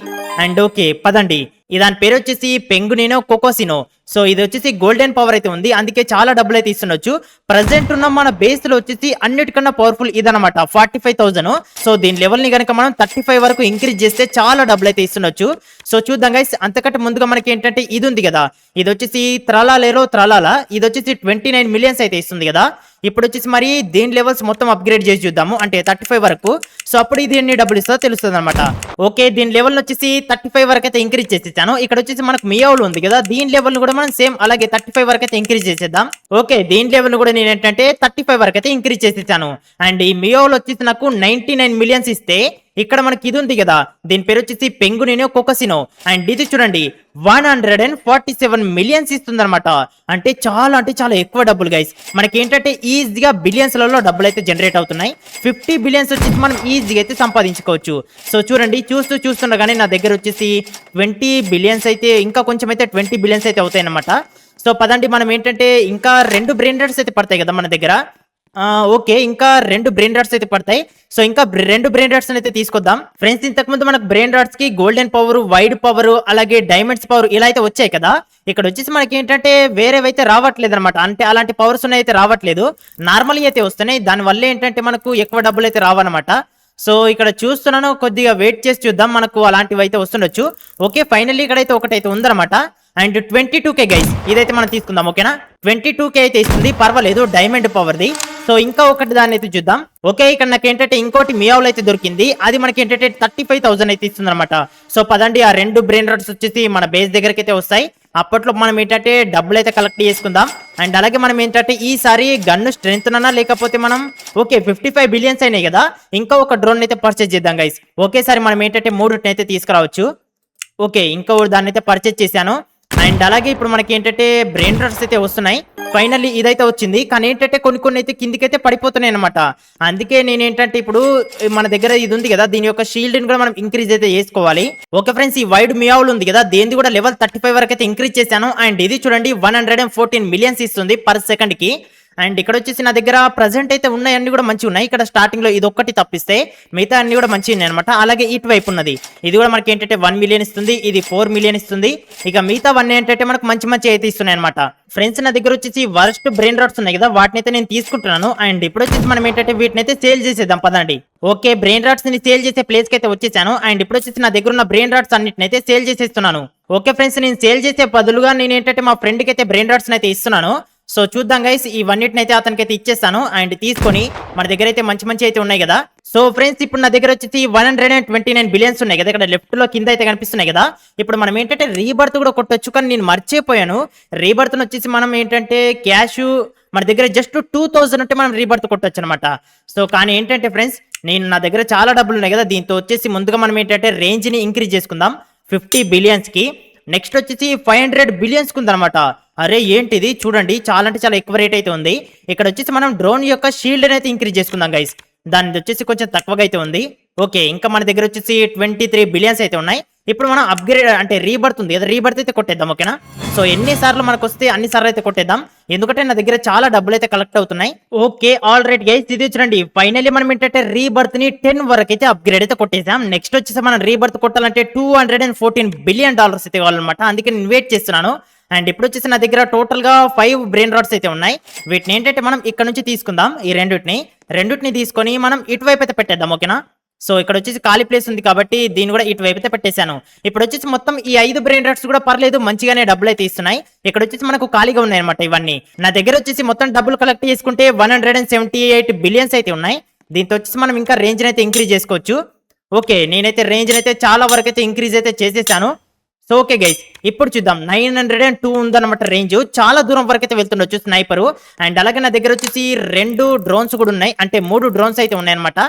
అండ్ ఓకే పదండి, దాని పేరు వచ్చేసి పెంగునినో కోకోసినో. సో ఇది వచ్చేసి గోల్డెన్ పవర్ అయితే ఉంది, అందుకే చాలా డబ్బులు అయితే ఇస్తుండొచ్చు. ప్రజెంట్ ఉన్న మన బేస్ లో వచ్చేసి అన్నిటికన్నా పవర్ఫుల్ ఇదనమాట 45,000. సో దీని లెవెల్ ని కనుక మనం 35 వరకు ఇంక్రీజ్ చేస్తే చాలా డబ్బులు అయితే ఇస్తుండొచ్చు. సో చూద్దాం గైస్. అంతకంటే ముందుగా మనకి ఏంటంటే ఇది ఉంది కదా, ఇది వచ్చేసి త్రాలాలేరో త్రాలాలా, ఇది వచ్చేసి 29 మిలియన్స్ అయితే ఇస్తుంది కదా. ఇప్పుడు వచ్చేసి మరి దీని లెవెల్స్ మొత్తం అప్గ్రేడ్ చేసి చూద్దాము, అంటే 35 వరకు. సో అప్పుడు ఇది ఎన్ని డబ్బులు ఇస్తుందో తెలుస్తుంది అనమాట. ఓకే దీని లెవెల్ వచ్చేసి 35 వరకు అయితే ఇంక్రీజ్ చేసేసాను. ఇక్కడ వచ్చేసి మనకు మియావులు ఉంది కదా, దీని లెవెల్ కూడా మనం సేమ్ అలాగే 35 వరకు అయితే ఇంక్రీజ్ చేసేద్దాం. ఓకే దీని లెవెల్ కూడా నేను ఏంటంటే 35 వరకు అయితే ఇంక్రీజ్ చేసేసాను. అండ్ ఈ మియావులు వచ్చేసి నాకు 99 మిలియన్స్ ఇస్తే, ఇక్కడ మనకి ఇది ఉంది కదా, దీని పేరు వచ్చేసి పెంగునినో కోకోసినో. అండ్ ఇది చూడండి 147 మిలియన్స్ ఇస్తుంది అనమాట. అంటే చాలా ఎక్కువ డబ్బులు గైస్. మనకి ఏంటంటే ఈజీగా బిలియన్స్ లలో డబ్బులు అయితే జనరేట్ అవుతున్నాయి. 50 బిలియన్స్ వచ్చేసి మనం ఈజీగా అయితే సంపాదించుకోవచ్చు. సో చూడండి, చూస్తుండగానే నా దగ్గర వచ్చేసి 20 బిలియన్స్ అయితే, ఇంకా కొంచెం అయితే 20 బిలియన్స్ అయితే అవుతాయి అనమాట. సో పదండి, మనం ఏంటంటే ఇంకా 2 బ్రెయిన్ రాట్స్ అయితే పడతాయి కదా మన దగ్గర. ఓకే ఇంకా 2 బ్రెయిన్ రాట్స్ అయితే పడతాయి. సో ఇంకా 2 బ్రెయిన్ రాట్స్ అయితే తీసుకొద్దాం. ఫ్రెండ్స్ ఇంతకు ముందు మనకు బ్రెయిన్ రాట్స్ కి గోల్డెన్ పవర్, వైడ్ పవర్, అలాగే డైమండ్స్ పవర్ ఇలా అయితే వచ్చాయి కదా. ఇక్కడ వచ్చేసి మనకి ఏంటంటే వేరేవైతే రావట్లేదు అనమాట, అంటే అలాంటి పవర్స్ అయితే రావట్లేదు, నార్మల్ అయితే వస్తున్నాయి. దాని వల్ల ఏంటంటే మనకు ఎక్కువ డబ్బులు అయితే రావన్నమాట. సో ఇక్కడ చూస్తున్నాను, కొద్దిగా వెయిట్ చేసి చూద్దాం, మనకు అలాంటివి అయితే వస్తుండొచ్చు. ఓకే ఫైనల్లీ ఇక్కడైతే ఒకటైతే ఉందన్నమాట. అండ్ 22K గైస్, ఇదైతే మనం తీసుకుందాం. ఓకేనా 22K అయితే ఇస్తుంది, పర్వాలేదు డైమండ్ పవర్ది. సో ఇంకా ఒకటి దాన్ని అయితే చూద్దాం. ఓకే ఇక్కడ నాకు ఏంటంటే ఇంకోటి మియావులు అయితే దొరికింది, అది మనకి ఏంటంటే 35,000 అయితే ఇస్తుంది అనమాట. సో పదండి, ఆ 2 బ్రెయిన్ రాట్స్ వచ్చేసి మన బేస్ దగ్గరికి అయితే వస్తాయి. అప్పట్లో మనం ఏంటంటే డబ్బులు అయితే కలెక్ట్ చేసుకుందాం. అండ్ అలాగే మనం ఏంటంటే ఈసారి గన్ను స్ట్రెంత్ అన్నా లేకపోతే మనం ఓకే 55 బిలియన్స్ అయినాయి కదా, ఇంకా ఒక డ్రోన్ అయితే పర్చేజ్ చేద్దాం గైస్. ఒకేసారి మనం ఏంటంటే 3 అయితే తీసుకురావచ్చు. ఓకే ఇంకా దాన్ని అయితే పర్చేజ్ చేశాను. అండ్ అలాగే ఇప్పుడు మనకి ఏంటంటే బ్రెయిన్ రాట్స్ అయితే వస్తున్నాయి. ఫైనల్లీ ఇదైతే వచ్చింది, కానీ ఏంటంటే కొన్ని అయితే కిందికైతే పడిపోతున్నాయి అనమాట. అందుకే నేను ఏంటంటే ఇప్పుడు మన దగ్గర ఇది ఉంది కదా, దీని యొక్క షీల్డ్ ని కూడా మనం ఇంక్రీజ్ అయితే చేసుకోవాలి. ఓకే ఫ్రెండ్స్, ఈ వైడ్ మియావులు ఉంది కదా, దేని కూడా లెవెల్ 35 వరకు అయితే ఇంక్రీజ్ చేశాను. అండ్ ఇది చూడండి 114 మిలియన్స్ ఇస్తుంది పర్ సెకండ్ కి. అండ్ ఇక్కడ వచ్చేసి నా దగ్గర ప్రజెంట్ అయితే ఉన్నాయన్నీ కూడా మంచిగా ఉన్నాయి. ఇక్కడ స్టార్టింగ్ లో ఇది ఒక్కటి తప్పిస్తే మిగతా అన్ని కూడా మంచిగా ఉన్నాయి అనమాట. అలాగే ఇటు వైపు ఉన్నది, ఇది కూడా మనకి ఏంటంటే 1 మిలియన్ ఇస్తుంది, ఇది 4 మిలియన్ ఇస్తుంది. ఇక మిగతా 1 ఏంటంటే మనకు మంచి అయితే ఇస్తున్నాయి అనమాట. ఫ్రెండ్స్ నా దగ్గర వచ్చేసి వర్స్ట్ బ్రెయిన్ రాట్స్ ఉన్నాయి కదా, వాటిని అయితే నేను తీసుకుంటున్నాను. అండ్ ఇప్పుడు వచ్చేసి మనం ఏంటంటే వీటిని అయితే సేల్ చేసేద్దాం పదండి. ఓకే బ్రెయిన్ రాట్స్ ని సేల్ చేసే ప్లేస్ కి అయితే వచ్చేసాను. అండ్ ఇప్పుడు వచ్చేసి నా దగ్గర ఉన్న బ్రెయిన్ రాట్స్ అన్నిటిని అయితే సేల్ చేసేస్తున్నాను. ఓకే ఫ్రెండ్స్, నేను సేల్ చేసే బదులుగా నేను ఏంటంటే మా ఫ్రెండ్ కి అయితే బ్రెయిన్ రాట్స్ అయితే ఇస్తున్నాను. సో చూద్దాం గైస్, ఇవన్నిటిని అయితే అతనికి అయితే ఇచ్చేస్తాను. అండ్ తీసుకొని మన దగ్గర అయితే మంచి అయితే ఉన్నాయి కదా. సో ఫ్రెండ్స్ ఇప్పుడు నా దగ్గర వచ్చేసి 129 బిలియన్స్ ఉన్నాయి కదా, ఇక్కడ లెఫ్ట్ లో కింద అయితే కనిపిస్తున్నాయి కదా. ఇప్పుడు మనం ఏంటంటే రీబర్త్ కూడా కొట్టొచ్చు, కానీ నేను మర్చిపోయాను. రీబర్త్ వచ్చేసి మనం ఏంటంటే క్యాష్ మన దగ్గర జస్ట్ 2000 ఉంటే మనం రీబర్త్ కొట్టొచ్చు అనమాట. సో కానీ ఏంటంటే ఫ్రెండ్స్, నా దగ్గర చాలా డబ్బులు ఉన్నాయి కదా, దీంతో వచ్చేసి ముందుగా మనం ఏంటంటే రేంజ్ ని ఇంక్రీజ్ చేసుకుందాం 50 బిలియన్స్ కి. నెక్స్ట్ వచ్చేసి 500 బిలియన్స్ కి ఉందన్నమాట. అరే ఏంటిది చూడండి, చాలా అంటే చాలా ఎక్కువ రేట్ అయితే ఉంది. ఇక్కడ వచ్చేసి మనం డ్రోన్ యొక్క షీల్డ్ అయితే ఇంక్రీజ్ చేసుకుందాం గైస్, దాని వచ్చేసి కొంచెం తక్కువగా అయితే ఉంది. ఓకే ఇంకా మన దగ్గర వచ్చేసి 23 బిలియన్స్ అయితే ఉన్నాయి. ఇప్పుడు మనం అప్గ్రేడ్ అంటే రీబర్త్ ఉంది కదా, రీబర్త్ అయితే కొట్టేద్దాం. ఓకేనా, సో ఎన్నిసార్లు మనకు వస్తే అన్ని సార్లు అయితే కొట్టేద్దాం, ఎందుకంటే నా దగ్గర చాలా డబ్బులు అయితే కలెక్ట్ అవుతున్నాయి. ఓకే, ఆల్ రైట్ గైస్, ఇది చూడండి ఫైనల్లీ మనం ఏంటంటే రీబర్త్ ని 10 వరకు అయితే అప్గ్రేడ్ అయితే కొట్టేసాం. నెక్స్ట్ వచ్చేసి మనం రీబర్త్ కొట్టాలంటే $214 బిలియన్ అయితే కావాలన్నమాట. అందుకే నేను వెయిట్ చేస్తున్నాను. అండ్ ఇప్పుడు వచ్చేసి నా దగ్గర టోటల్ గా 5 బ్రెయిన్ రాడ్స్ అయితే ఉన్నాయి. వీటిని ఏంటంటే మనం ఇక్కడ నుంచి తీసుకుందాం. ఈ రెండింటిని తీసుకొని మనం ఇటువైపు అయితే పెట్టేద్దాం. ఓకేనా, సో ఇక్కడ వచ్చేసి ఖాళీ ప్లేస్ ఉంది కాబట్టి దీన్ని కూడా ఇటువైపు అయితే పెట్టేశాను. ఇప్పుడు వచ్చేసి మొత్తం ఈ 5 బ్రెయిన్ రాడ్స్ కూడా పర్లేదు, మంచిగానే డబ్బులు అయితే ఇస్తున్నాయి. ఇక్కడ వచ్చేసి మనకు ఖాళీగా ఉన్నాయి అనమాట. ఇవన్నీ నా దగ్గర వచ్చేసి మొత్తం డబ్బులు కలెక్ట్ చేసుకుంటే 178 బిలియన్స్ అయితే ఉన్నాయి. దీంతో వచ్చేసి మనం ఇంకా రేంజ్ అయితే ఇంక్రీజ్ చేసుకోవచ్చు. ఓకే, నేనైతే రేంజ్ అయితే చాలా వరకు అయితే ఇంక్రీజ్ అయితే చేసేసాను. సో ఓకే గైస్, ఇప్పుడు చూద్దాం. 902 ఉందన్నమాట రేంజ్, చాలా దూరం వరకు అయితే వెళ్తుండొచ్చు స్నైపరు. అండ్ అలాగే నా దగ్గర వచ్చేసి 2 డ్రోన్స్ కూడా ఉన్నాయి, అంటే 3 డ్రోన్స్ అయితే ఉన్నాయి అనమాట.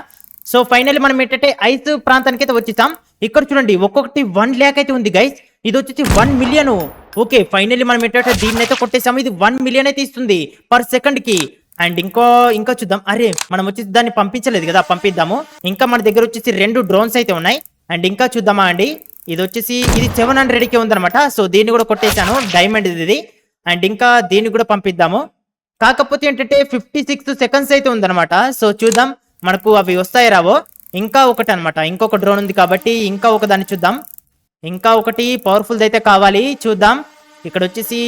సో ఫైనల్లీ మనం ఏంటంటే ఐస్ ప్రాంతానికి అయితే వచ్చేసాం. ఇక్కడ చూడండి ఒక్కొక్కటి 1 లాక్ అయితే ఉంది గైస్, ఇది వచ్చేసి 1 మిలియన్. ఓకే, ఫైనల్లీ మనం ఏంటంటే దీన్ని అయితే కొట్టేసాము. ఇది 1 మిలియన్ అయితే ఇస్తుంది పర్ సెకండ్ కి. అండ్ ఇంకా చూద్దాం. అరే మనం వచ్చేసి దాన్ని పంపించలేదు కదా, పంపిద్దాము. ఇంకా మన దగ్గర వచ్చేసి 2 డ్రోన్స్ అయితే ఉన్నాయి. అండ్ ఇంకా చూద్దామా అండి, ఇది వచ్చేసి ఇది 700కే ఉందన్నమాట. సో దీన్ని కూడా కొట్టేశాను, డైమండ్ ఇది. అండ్ ఇంకా దీన్ని కూడా పంపిద్దాము. కాకపోతే ఏంటంటే 56 సెకండ్స్ అయితే ఉందన్నమాట. సో చూద్దాం మనకు అవి వస్తాయి రావో. ఇంకా ఒకటి అనమాట, ఇంకొక డ్రోన్ ఉంది కాబట్టి ఇంకా ఒక దాన్ని చూద్దాం. ఇంకా ఒకటి పవర్ఫుల్ అయితే కావాలి, చూద్దాం. ఇక్కడ వచ్చేసి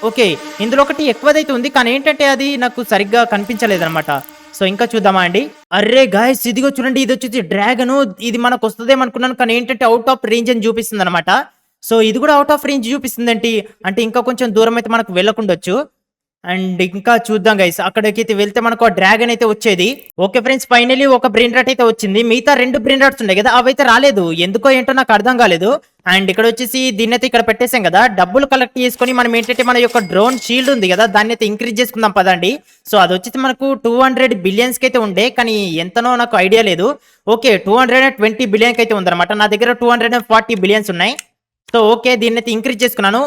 ఓకే, ఇందులో ఒకటి ఎక్కువదైతే ఉంది, కానీ ఏంటంటే అది నాకు సరిగ్గా కనిపించలేదు అనమాట. సో ఇంకా చూద్దామా అండి. అర్రే గాయస్, ఇదిగో చూడండి, ఇది వచ్చేసి డ్రాగన్. ఇది మనకు వస్తుందేమో అనుకున్నాను, కానీ ఏంటంటే అవుట్ ఆఫ్ రేంజ్ అని చూపిస్తుంది అనమాట. సో ఇది కూడా అవుట్ ఆఫ్ రేంజ్ చూపిస్తుంది ఏంటి అంటే ఇంకా కొంచెం దూరం అయితే మనకు వెళ్ళకుండొచ్చు. అండ్ ఇంకా చూద్దాం గైస్, అక్కడికి వెళ్తే మనకు డ్రాగన్ అయితే వచ్చేది. ఓకే ఫ్రెండ్స్, ఫైనలీ ఒక బ్రెయిన్ రాట్ అయితే వచ్చింది. మిగతా 2 బ్రెయిన్ రాట్స్ ఉన్నాయి కదా, అవైతే రాలేదు, ఎందుకో ఏంటో నాకు అర్థం కాలేదు. అండ్ ఇక్కడ వచ్చేసి దీన్ని అయితే ఇక్కడ పెట్టేసాం కదా, డబ్బులు కలెక్ట్ చేసుకొని మనం ఏంటంటే మన యొక్క డ్రోన్ షీల్డ్ ఉంది కదా, దాన్ని అయితే ఇంక్రీజ్ చేసుకుందాం పదండి. సో అది వచ్చేసి మనకు 200 బిలియన్స్ కి అయితే ఉండే, కానీ ఎంతనో నాకు ఐడియా లేదు. ఓకే, 220 బిలియన్ కి అయితే ఉందన్నమాట. నా దగ్గర 240 బిలియన్స్ ఉన్నాయి. సో ఓకే, దీన్ని అయితే ఇంక్రీజ్ చేసుకున్నాను.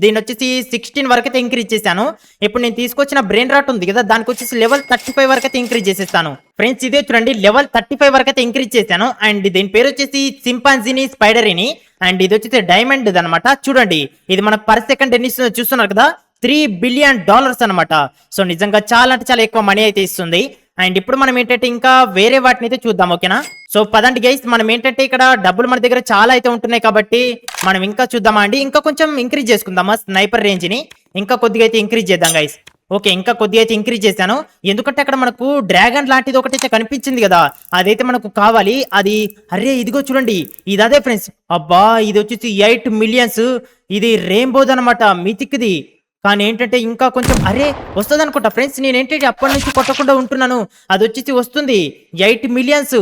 దీన్ని వచ్చేసి 16 వరకు అయితే ఇంక్రీజ్ చేశాను. ఇప్పుడు నేను తీసుకొచ్చిన బ్రెయిన్ రాట్ ఉంది కదా, దానికి వచ్చేసి లెవెల్ 35 వరకు అయితే ఇంక్రీజ్ చేసేస్తాను. ఫ్రెండ్స్ ఇదే చూడండి, లెవెల్ 35 వరకు అయితే ఇంక్రీజ్ చేశాను. అండ్ దీని పేరు వచ్చేసి చింపాంజీని స్పైడరీని. అండ్ ఇది వచ్చేసి డైమండ్ అనమాట. చూడండి, ఇది మనకు పర్ సెకండ్ ఎన్ని చూస్తున్నారు కదా, $3 బిలియన్ అనమాట. సో నిజంగా చాలా అంటే చాలా ఎక్కువ మనీ అయితే ఇస్తుంది. అండ్ ఇప్పుడు మనం ఏంటంటే ఇంకా వేరే వాటిని అయితే చూద్దాం. ఓకేనా, సో పదండి గైస్, మనం ఏంటంటే ఇక్కడ డబ్బులు మన దగ్గర చాలా అయితే ఉంటున్నాయి కాబట్టి మనం ఇంకా చూద్దామా అండి. ఇంకా కొంచెం ఇంక్రీజ్ చేసుకుందామా స్నైపర్ రేంజ్ ని, ఇంకా కొద్దిగా అయితే ఇంక్రీజ్ చేద్దాం గైస్. ఓకే, ఇంకా కొద్దిగా అయితే ఇంక్రీజ్ చేశాను, ఎందుకంటే అక్కడ మనకు డ్రాగన్ లాంటిది ఒకటి అయితే కనిపించింది కదా, అదైతే మనకు కావాలి. అది అరే ఇదిగో చూడండి, ఇది అదే ఫ్రెండ్స్. అబ్బా, ఇది వచ్చేసి 8 మిలియన్స్. ఇది రెయిన్బోది అనమాట, మితిక్ది. కానీ ఏంటంటే ఇంకా కొంచెం అరే వస్తుంది అనుకుంటా ఫ్రెండ్స్. నేనేంటంటే అప్పటి నుంచి కొట్టకుండా ఉంటున్నాను, అది వచ్చేసి వస్తుంది 8 మిలియన్స్.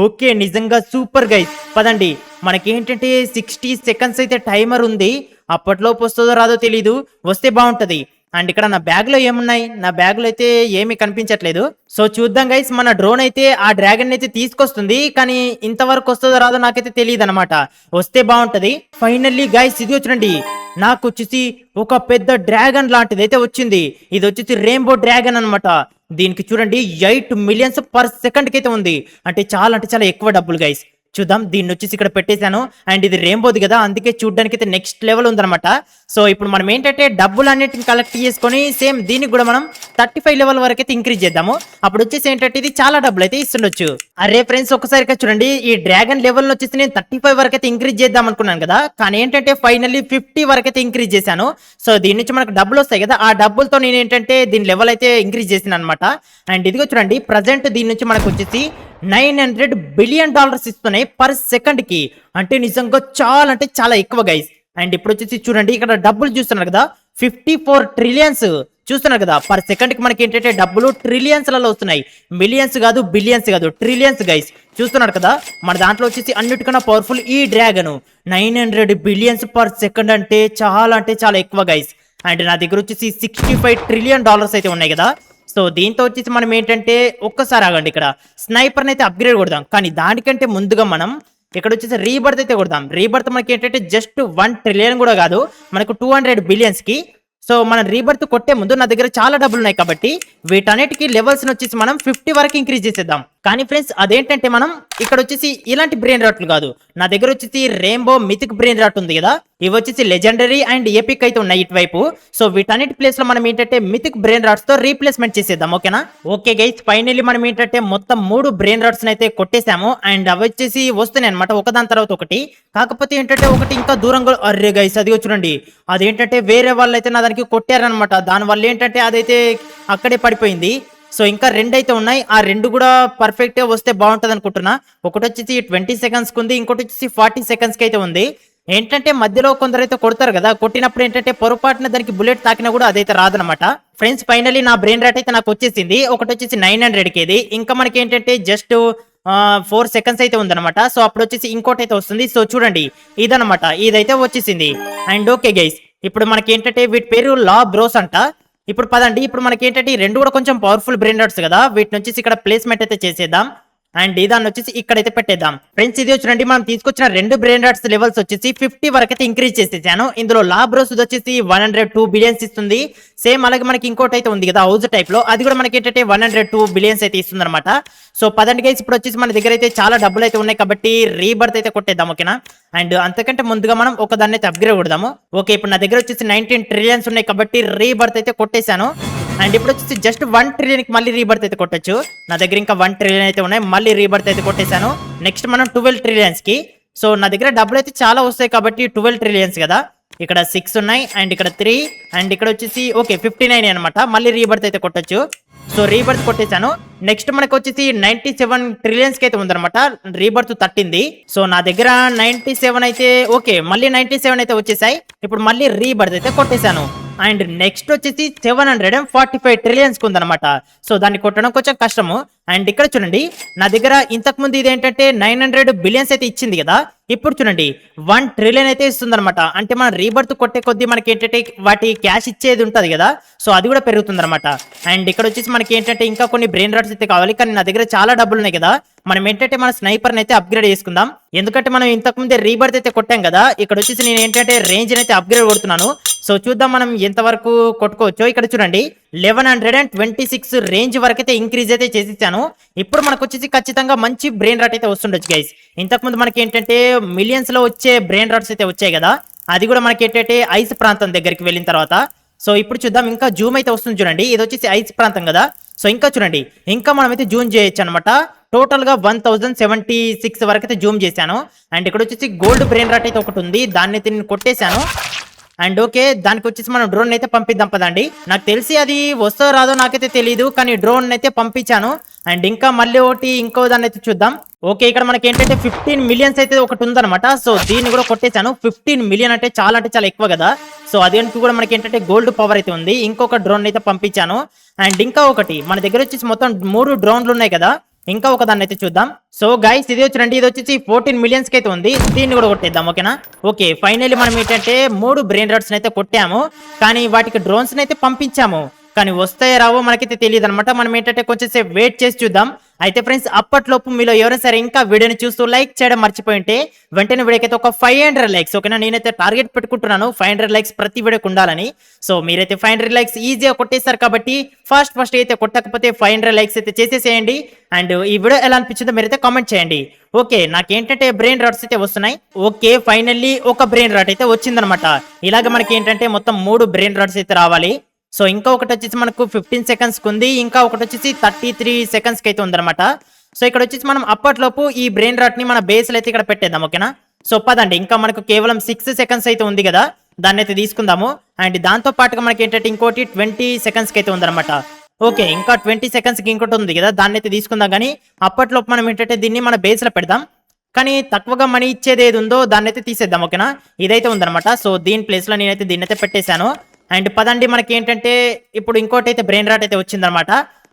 ఓకే, నిజంగా సూపర్ గైస్. పదండి, మనకి ఏంటంటే 60 సెకండ్స్ అయితే టైమర్ ఉంది, అప్పట్లోపు వస్తుందో రాదో తెలీదు, వస్తే బాగుంటది. అండ్ ఇక్కడ నా బ్యాగ్ లో ఏమున్నాయి, నా బ్యాగ్ లో అయితే ఏమీ కనిపించట్లేదు. సో చూద్దాం గైస్, మన డ్రోన్ అయితే ఆ డ్రాగన్ అయితే తీసుకొస్తుంది, కానీ ఇంతవరకు వస్తుందో రాదో నాకైతే తెలియదు అనమాట, వస్తే బాగుంటది. ఫైనల్లీ గైస్, ఇది చూడండి, నాకు వచ్చేసి ఒక పెద్ద డ్రాగన్ లాంటిది అయితే వచ్చింది. ఇది వచ్చేసి రెయిన్బో డ్రాగన్ అనమాట. దీనికి చూడండి 8 మిలియన్స్ పర్ సెకండ్ కి అయితే ఉంది, అంటే చాలా ఎక్కువ డబ్బులు గైస్. చూద్దాం, దీన్ని వచ్చేసి ఇక్కడ పెట్టేశాను. అండ్ ఇది రెయిన్బోది కదా, అందుకే చూడడానికి అయితే నెక్స్ట్ లెవెల్ ఉందన్నమాట. సో ఇప్పుడు మనం ఏంటంటే డబ్బులు అన్నిటిని కలెక్ట్ చేసుకొని సేమ్ దీనికి కూడా మనం 35 లెవెల్ వరకు అయితే ఇంక్రీజ్ చేద్దాము. అప్పుడు వచ్చేసి ఏంటంటే ఇది చాలా డబ్బులు అయితే ఇస్తుండొచ్చు. అరే ఫ్రెండ్స్, ఒకసారిగా చూడండి, ఈ డ్రాగన్ లెవెల్ వచ్చేసి నేను 35 వరకు అయితే ఇంక్రీజ్ చేద్దాం అనుకున్నాను కదా, కానీ ఏంటంటే ఫైనల్లీ 50 వరకు అయితే ఇంక్రీజ్ చేశాను. సో దీని నుంచి మనకు డబ్బులు వస్తాయి కదా, ఆ డబ్బులతో నేను ఏంటంటే దీని లెవెల్ అయితే ఇంక్రీజ్ చేసిన అనమాట. అండ్ ఇదిగో చూడండి, ప్రజెంట్ దీని నుంచి మనకు వచ్చేసి $900 బిలియన్ ఇస్తున్నాయి పర్ సెకండ్ కి, అంటే నిజంగా చాలా అంటే చాలా ఎక్కువ గైస్. అండ్ ఇప్పుడు వచ్చేసి చూడండి, ఇక్కడ డబ్బులు చూస్తున్నారు కదా, 54 ట్రిలియన్స్ చూస్తున్నారు కదా, పర్ సెకండ్ కి మనకి ఏంటంటే డబ్బులు ట్రిలియన్స్ లలో వస్తున్నాయి, మిలియన్స్ కాదు, బిలియన్స్ కాదు, ట్రిలియన్స్ గైస్. చూస్తున్నారు కదా, మన దాంట్లో వచ్చేసి అన్నిటికన్నా పవర్ఫుల్ ఈ డ్రాగన్. 900 బిలియన్స్ పర్ సెకండ్ అంటే చాలా ఎక్కువ గైస్. అండ్ నా దగ్గర వచ్చేసి $65 ట్రిలియన్ అయితే ఉన్నాయి కదా. సో దీంతో వచ్చేసి మనం ఏంటంటే ఒక్కసారి ఆగండి, ఇక్కడ స్నైపర్ని అయితే అప్గ్రేడ్ కొడదాం, కానీ దానికంటే ముందుగా మనం ఇక్కడ వచ్చేసి రీబర్త్ అయితే కొడదాం. రీబర్త్ మనకి ఏంటంటే జస్ట్ 1 ట్రిలియన్ కూడా కాదు, మనకు 200 బిలియన్స్ కి. సో మనం రీబర్త్ కొట్టే ముందు నా దగ్గర చాలా డబ్బులు ఉన్నాయి కాబట్టి వీటన్నిటికీ లెవెల్స్ వచ్చేసి మనం 50 వరకు ఇంక్రీజ్ చేసేద్దాం. కానీ ఫ్రెండ్స్ అదేంటంటే మనం ఇక్కడ వచ్చేసి ఇలాంటి బ్రెయిన్ రాట్లు కాదు, నా దగ్గర వచ్చేసి రెయిన్బో మిథిక్ బ్రెయిన్ రాట్ ఉంది కదా, ఇవి వచ్చేసి లెజెండరీ అండ్ ఎపిక్ అయితే ఉన్నాయి ఇటువైపు. సో వీటన్నిటి ప్లేస్ లో మనం ఏంటంటే మిథిక్ బ్రెయిన్ రాట్స్ తో రీప్లేస్మెంట్ చేసేద్దాం. ఓకేనా? ఓకే గైస్, ఫైనల్లీ మనం ఏంటంటే మొత్తం 3 బ్రెయిన్ రాట్స్ అయితే కొట్టేసాము అండ్ అవి వచ్చేసి వస్తున్నాయి అనమాట ఒకదాని తర్వాత ఒకటి. కాకపోతే ఏంటంటే ఒకటి ఇంకా దూరంగా, అర్రే గైస్ అది చూడండి, అదేంటంటే వేరే వాళ్ళు అయితే నా దానికి కొట్టారనమాట, దాని వల్ల ఏంటంటే అదైతే అక్కడే పడిపోయింది. సో ఇంకా 2 అయితే ఉన్నాయి, ఆ 2 కూడా పర్ఫెక్ట్ గా వస్తే బాగుంటది అనుకుంటున్నా. ఒకటి వచ్చేసి 20 సెకండ్స్ కి ఉంది, ఇంకోటి వచ్చేసి 40 సెకండ్స్ కి అయితే ఉంది. ఏంటంటే మధ్యలో కొందరు అయితే కొడతారు కదా, కొట్టినప్పుడు ఏంటంటే పొరపాటున దానికి బుల్లెట్ తాకినా కూడా అదైతే రాదనమాట. ఫ్రెండ్స్ ఫైనల్లీ నా బ్రెయిన్ రాట్ అయితే నాకు వచ్చేసింది. ఒకటి వచ్చేసి 900 కేది, ఇంకా మనకి ఏంటంటే జస్ట్ 4 సెకండ్స్ అయితే ఉందన్నమాట. సో అప్పుడు వచ్చేసి ఇంకోటి అయితే వస్తుంది. సో చూడండి ఇదనమాట, ఇదైతే వచ్చేసింది. అండ్ ఓకే గైస్, ఇప్పుడు మనకి ఏంటంటే వీటి పేరు లా బ్రోస్ అంట. ఇప్పుడు పదండి, ఇప్పుడు మనకి ఏంటంటే ఈ 2 కూడా కొంచెం పవర్ఫుల్ బ్రెయిన్ రాట్స్ కదా, వీటిని వచ్చేసి ఇక్కడ ప్లేస్మెంట్ అయితే చేసేద్దాం అండ్ దాన్ని వచ్చేసి ఇక్కడైతే పెట్టేద్దాం. ఫ్రెండ్స్ ఇది చూడండి, మనం తీసుకొచ్చిన 2 బ్రెయిన్ రాట్స్ లెవెల్స్ వచ్చేసి 50 వరకు అయితే ఇంక్రీజ్ చేసేసాను. ఇందులో లాబ్రోస్ వచ్చేసి 102 బిలియన్స్ ఇస్తుంది. సేమ్ అలాగే మనకి ఇంకోటి అయితే ఉంది కదా హౌస్ టైప్ లో, అది కూడా మనకి ఏంటంటే 102 బిలియన్స్ అయితే ఇస్తుంది అనమాట. సో పదండి గైస్, ఇప్పుడు వచ్చేసి మన దగ్గర అయితే చాలా డబ్బులు అయితే ఉన్నాయి కాబట్టి రీబర్త్ అయితే కొట్టేద్దాం. ఓకేనా? అండ్ అంతకంటే ముందుగా మనం ఒక దాన్ని అయితే అప్గ్రేడ్ కొడదాము. ఓకే, ఇప్పుడు నా దగ్గర వచ్చేసి 19 ట్రిలియన్స్ ఉన్నాయి కాబట్టి రీబర్త్ అయితే కొట్టేశాను. అండ్ ఇప్పుడు వచ్చేసి జస్ట్ 1 ట్రిలియన్ కి మళ్ళీ రీబర్త్ అయితే కొట్టొచ్చు. నా దగ్గర ఇంకా 1 ట్రిలియన్ అయితే ఉన్నాయి, మళ్ళీ రీబర్త్ అయితే కొట్టేశాను. నెక్స్ట్ మనం 12 ట్రిలియన్స్ కి. సో నా దగ్గర డబ్బులు అయితే చాలా వస్తాయి కాబట్టి 12 ట్రిలియన్స్ కదా, ఇక్కడ 6 ఉన్నాయి అండ్ ఇక్కడ 3 అండ్ ఇక్కడ వచ్చేసి ఓకే 59 అనమాట, మళ్ళీ రీబర్త్ అయితే కొట్టొచ్చు. సో రీబర్త్ కొట్టేశాను. నెక్స్ట్ మనకు వచ్చేసి 97 ట్రిలియన్స్ కి అయితే ఉందన్నమాట, రీబర్త్ తట్టింది. సో నా దగ్గర 97 అయితే ఓకే, మళ్ళీ 97 అయితే వచ్చేసాయి. ఇప్పుడు మళ్ళీ రీబర్త్ అయితే కొట్టేశాను. అండ్ నెక్స్ట్ వచ్చేసి 745 ట్రిలియన్స్ కు ఉందన్నమాట. సో దాన్ని కొట్టడం కొంచెం కష్టము. అండ్ ఇక్కడ చూడండి, నా దగ్గర ఇంతకు ముందు ఇదేంటంటే 900 బిలియన్స్ అయితే ఇచ్చింది కదా, ఇప్పుడు చూడండి 1 ట్రిలియన్ అయితే ఇస్తుంది అనమాట. అంటే మనం రీబర్త్ కొట్టే కొద్దీ మనకి ఏంటంటే వాటి క్యాష్ ఇచ్చేది ఉంటది కదా, సో అది కూడా పెరుగుతుంది అనమాట. అండ్ ఇక్కడ వచ్చేసి మనకి ఏంటంటే ఇంకా కొన్ని బ్రెయిన్ రాట్స్ అయితే కావాలి, కానీ నా దగ్గర చాలా డబ్బులు ఉన్నాయి కదా, మనం ఏంటంటే మన స్నైపర్ అయితే అప్గ్రేడ్ చేసుకుందాం. ఎందుకంటే మనం ఇంతకు ముందే రీబర్త్ అయితే కొట్టాం కదా, ఇక్కడ వచ్చేసి నేను ఏంటంటే రేంజ్ అయితే అప్గ్రేడ్ కొడుతున్నాను. సో చూద్దాం మనం ఎంతవరకు కొట్టుకోవచ్చో. ఇక్కడ చూడండి 1126 రేంజ్ వరకు అయితే ఇంక్రీజ్ అయితే చేసేసాను. ఇప్పుడు మనకు వచ్చేసి ఖచ్చితంగా మంచి బ్రెయిన్ రాట్ అయితే వస్తుండొచ్చు గైస్. ఇంతకుముందు మనకి ఏంటంటే మిలియన్స్ లో వచ్చే బ్రెయిన్ రాట్స్ అయితే వచ్చాయి కదా, అది కూడా మనకి ఏంటంటే ఐస్ ప్రాంతం దగ్గరికి వెళ్ళిన తర్వాత. సో ఇప్పుడు చూద్దాం, ఇంకా జూమ్ అయితే వస్తుంది చూడండి, ఇది వచ్చేసి ఐస్ ప్రాంతం కదా. సో ఇంకా చూడండి, ఇంకా మనం అయితే జూమ్ చేయొచ్చు అనమాట. టోటల్ గా 1076 వరకు అయితే జూమ్ చేశాను. అండ్ ఇక్కడ వచ్చేసి గోల్డ్ బ్రెయిన్ రాట్ అయితే ఒకటి ఉంది, దాన్ని అయితే నేను కొట్టేశాను. అండ్ ఓకే, దానికి వచ్చేసి మనం డ్రోన్ అయితే పంపిద్దాం పదండి. నాకు తెలిసి అది వస్తో రాదో నాకైతే తెలియదు, కానీ డ్రోన్ అయితే పంపించాను. అండ్ ఇంకా మళ్ళీ ఒకటి ఇంకో దాన్ని అయితే చూద్దాం. ఓకే, ఇక్కడ మనకి ఏంటంటే 15 మిలియన్స్ అయితే ఒకటి ఉందన్నమాట. సో దీన్ని కూడా కొట్టేశాను. 15 మిలియన్ అంటే చాలా ఎక్కువ కదా. సో అదేంటి కూడా మనకి ఏంటంటే గోల్డ్ పవర్ అయితే ఉంది. ఇంకొక డ్రోన్ అయితే పంపించాను. అండ్ ఇంకా ఒకటి మన దగ్గర వచ్చేసి మొత్తం 3 డ్రోన్లు ఉన్నాయి కదా, ఇంకా ఒక దాన్ని అయితే చూద్దాం. సో గైస్ ఇది చూడండి, ఇది వచ్చేసి 14 మిలియన్స్ కి అయితే ఉంది, దీన్ని కూడా కొట్టేద్దాం. ఓకేనా? ఓకే, ఫైనల్లీ మనం ఏంటంటే 3 బ్రెయిన్ రాట్స్ అయితే కొట్టాము, కానీ వాటికి డ్రోన్స్ అయితే పంపించాము, కానీ వస్తాయో రావో మనకైతే తెలియదు అనమాట. మనం ఏంటంటే కొంచెం సేపు వెయిట్ చేసి చూద్దాం. అయితే ఫ్రెండ్స్ అప్పట్లోపు మీలో ఎవరైనా సరే ఇంకా వీడియోని చూస్తూ లైక్ చేయడం మర్చిపోయింటే వెంటనే వీడియోకైతే ఒక 500 లైక్స్. ఓకేనా? నేనైతే టార్గెట్ పెట్టుకుంటున్నాను 500 లైక్స్ ప్రతి వీడియోకి ఉండాలని. సో మీరైతే 500 లైక్స్ ఈజీగా కొట్టేస్తారు కాబట్టి ఫస్ట్ అయితే కొట్టకపోతే 500 లైక్స్ అయితే చేసేసేయండి. అండ్ ఈ వీడియో ఎలా అనిపించిందో మీరైతే కామెంట్ చేయండి. ఓకే, నాకేంటంటే బ్రెయిన్ రాట్స్ అయితే వస్తున్నాయి. ఓకే, ఫైనల్లీ ఒక బ్రెయిన్ రాట్ అయితే వచ్చిందనమాట. ఇలాగ మనకి ఏంటంటే మొత్తం 3 బ్రెయిన్ రాట్స్ అయితే రావాలి. సో ఇంకా ఒకటి వచ్చేసి మనకు 15 సెకండ్స్ కి ఉంది, ఇంకా ఒకటి వచ్చేసి 33 సెకండ్స్ కి అయితే ఉందన్నమాట. సో ఇక్కడ వచ్చేసి మనం అప్పట్లోపు ఈ బ్రెయిన్ రాట్ ని మన బేస్ లో అయితే ఇక్కడ పెట్టేద్దాం. ఓకేనా? సో పదండి, ఇంకా మనకు కేవలం 6 సెకండ్స్ అయితే ఉంది కదా, దాన్ని అయితే తీసుకుందాము. అండ్ దాంతో పాటుగా మనకి ఏంటంటే ఇంకోటి 20 సెకండ్స్ కి అయితే ఉందన్నమాట. ఓకే, ఇంకా 20 సెకండ్స్ కి ఇంకోటి ఉంది కదా, దాన్ని అయితే తీసుకుందాం. కానీ అప్పట్లోపు మనం ఏంటంటే దీన్ని మన బేస్ లో పెడదాం, కానీ తక్కువగా మనీ ఇచ్చేది ఏది ఉందో దాన్ని అయితే తీసేద్దాం. ఓకేనా? ఇదైతే ఉందన్నమాట. సో దీని ప్లేస్ లో నేనైతే దీన్ని అయితే పెట్టేశాను. అండ్ పదండి, మనకి ఏంటంటే ఇప్పుడు ఇంకోటి అయితే బ్రెయిన్ రాట్ అయితే వచ్చిందనమాట.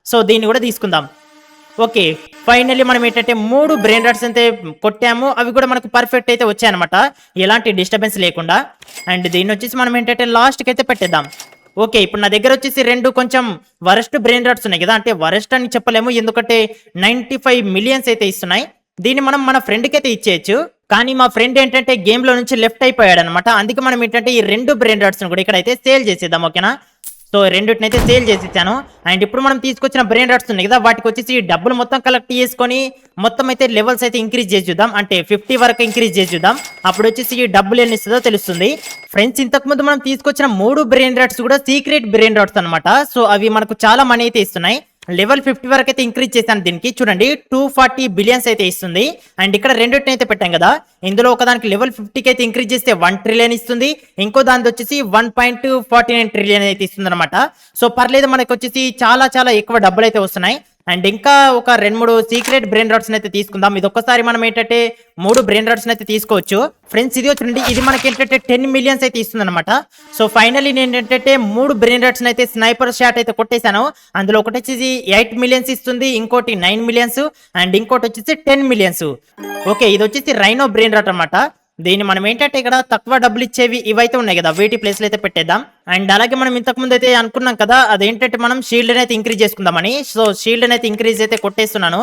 సో దీన్ని కూడా తీసుకుందాం. ఓకే, ఫైనల్లీ మనం ఏంటంటే 3 బ్రెయిన్ రాట్స్ అయితే కొట్టాము, అవి కూడా మనకు పర్ఫెక్ట్ అయితే వచ్చాయన్నమాట, ఎలాంటి డిస్టర్బెన్స్ లేకుండా. అండ్ దీన్ని వచ్చేసి మనం ఏంటంటే లాస్ట్కి అయితే పెట్టేద్దాం. ఓకే, ఇప్పుడు నా దగ్గర వచ్చేసి 2 కొంచెం వరస్ట్ బ్రెయిన్ రాట్స్ ఉన్నాయి కదా, అంటే వరస్ట్ అని చెప్పలేము ఎందుకంటే 95 మిలియన్స్ అయితే ఇస్తున్నాయి. దీన్ని మనం మన ఫ్రెండ్కి అయితే ఇచ్చేయచ్చు, కానీ మా ఫ్రెండ్ ఏంటంటే గేమ్ లో నుంచి లెఫ్ట్ అయిపోయాడు అనమాట. అందుకే మనం ఏంటంటే ఈ 2 బ్రెయిన్ రాట్స్ కూడా ఇక్కడ అయితే సేల్ చేసేద్దాం. ఓకేనా? సో రెండిటిని అయితే సేల్ చేసేసాను. అండ్ ఇప్పుడు మనం తీసుకొచ్చిన బ్రెయిన్ రాట్స్ ఉన్నాయి కదా, వాటికి వచ్చేసి డబ్బులు మొత్తం కలెక్ట్ చేసుకొని మొత్తం అయితే లెవెల్స్ అయితే ఇంక్రీజ్ చేసి చూద్దాం. అంటే 50 వరకు ఇంక్రీజ్ చేసి చూద్దాం. అప్పుడు వచ్చేసి ఈ డబ్బులు ఎన్ని ఇస్తుందో తెలుస్తుంది. ఫ్రెండ్స్, ఇంతకు ముందు మనం తీసుకొచ్చిన 3 బ్రెయిన్ రాట్స్ కూడా సీక్రెట్ బ్రెయిన్ రాట్స్ అనమాట. సో అవి మనకు చాలా మనీ అయితే ఇస్తున్నాయి. లెవెల్ 50 వరకు అయితే ఇంక్రీజ్ చేశాను. దీనికి చూడండి 240 బిలియన్స్ అయితే ఇస్తుంది. అండ్ ఇక్కడ రెండింటిని అయితే పెట్టాం కదా, ఇందులో ఒకదానికి లెవెల్ 50కి అయితే ఇంక్రీజ్ చేస్తే 1 ట్రిలియన్ ఇస్తుంది. ఇంకో దాని వచ్చేసి 1.49 ట్రిలియన్ అయితే ఇస్తుంది అనమాట. సో పర్లేదు, మనకు వచ్చేసి చాలా చాలా ఎక్కువ డబ్బులు అయితే వస్తున్నాయి. అండ్ ఇంకా ఒక 2-3 సీక్రెట్ బ్రెయిన్ రాట్స్ అయితే తీసుకుందాం. ఇది ఒక్కసారి మనం ఏంటంటే 3 బ్రెయిన్ రాట్స్ అయితే తీసుకోవచ్చు. ఫ్రెండ్స్, ఇది చూడండి, ఇది మనకి ఏంటంటే 10 మిలియన్స్ అయితే ఇస్తుంది అనమాట. సో ఫైనల్లీ నేను ఏంటంటే 3 బ్రెయిన్ రాట్స్ అయితే స్నైపర్ షాట్ అయితే కొట్టేశాను. అందులో ఒకటి వచ్చేసి 8 మిలియన్స్ ఇస్తుంది, ఇంకోటి 9 మిలియన్స్, అండ్ ఇంకోటి వచ్చేసి 10 మిలియన్స్. ఓకే, ఇది వచ్చేసి రైనో బ్రెయిన్ రాట్ అనమాట. దీన్ని మనం ఏంటంటే ఇక్కడ తక్కువ డబ్బులు ఇచ్చేవి ఇవైతే ఉన్నాయి కదా, వీటి ప్లేస్లో అయితే పెట్టేద్దాం. అండ్ అలాగే మనం ఇంతకు ముందు అయితే అనుకున్నాం కదా, అదేంటంటే మనం షీల్డ్ అయితే ఇంక్రీజ్ చేసుకుందామని. సో షీల్డ్ అయితే ఇంక్రీజ్ అయితే కొట్టేస్తున్నాను.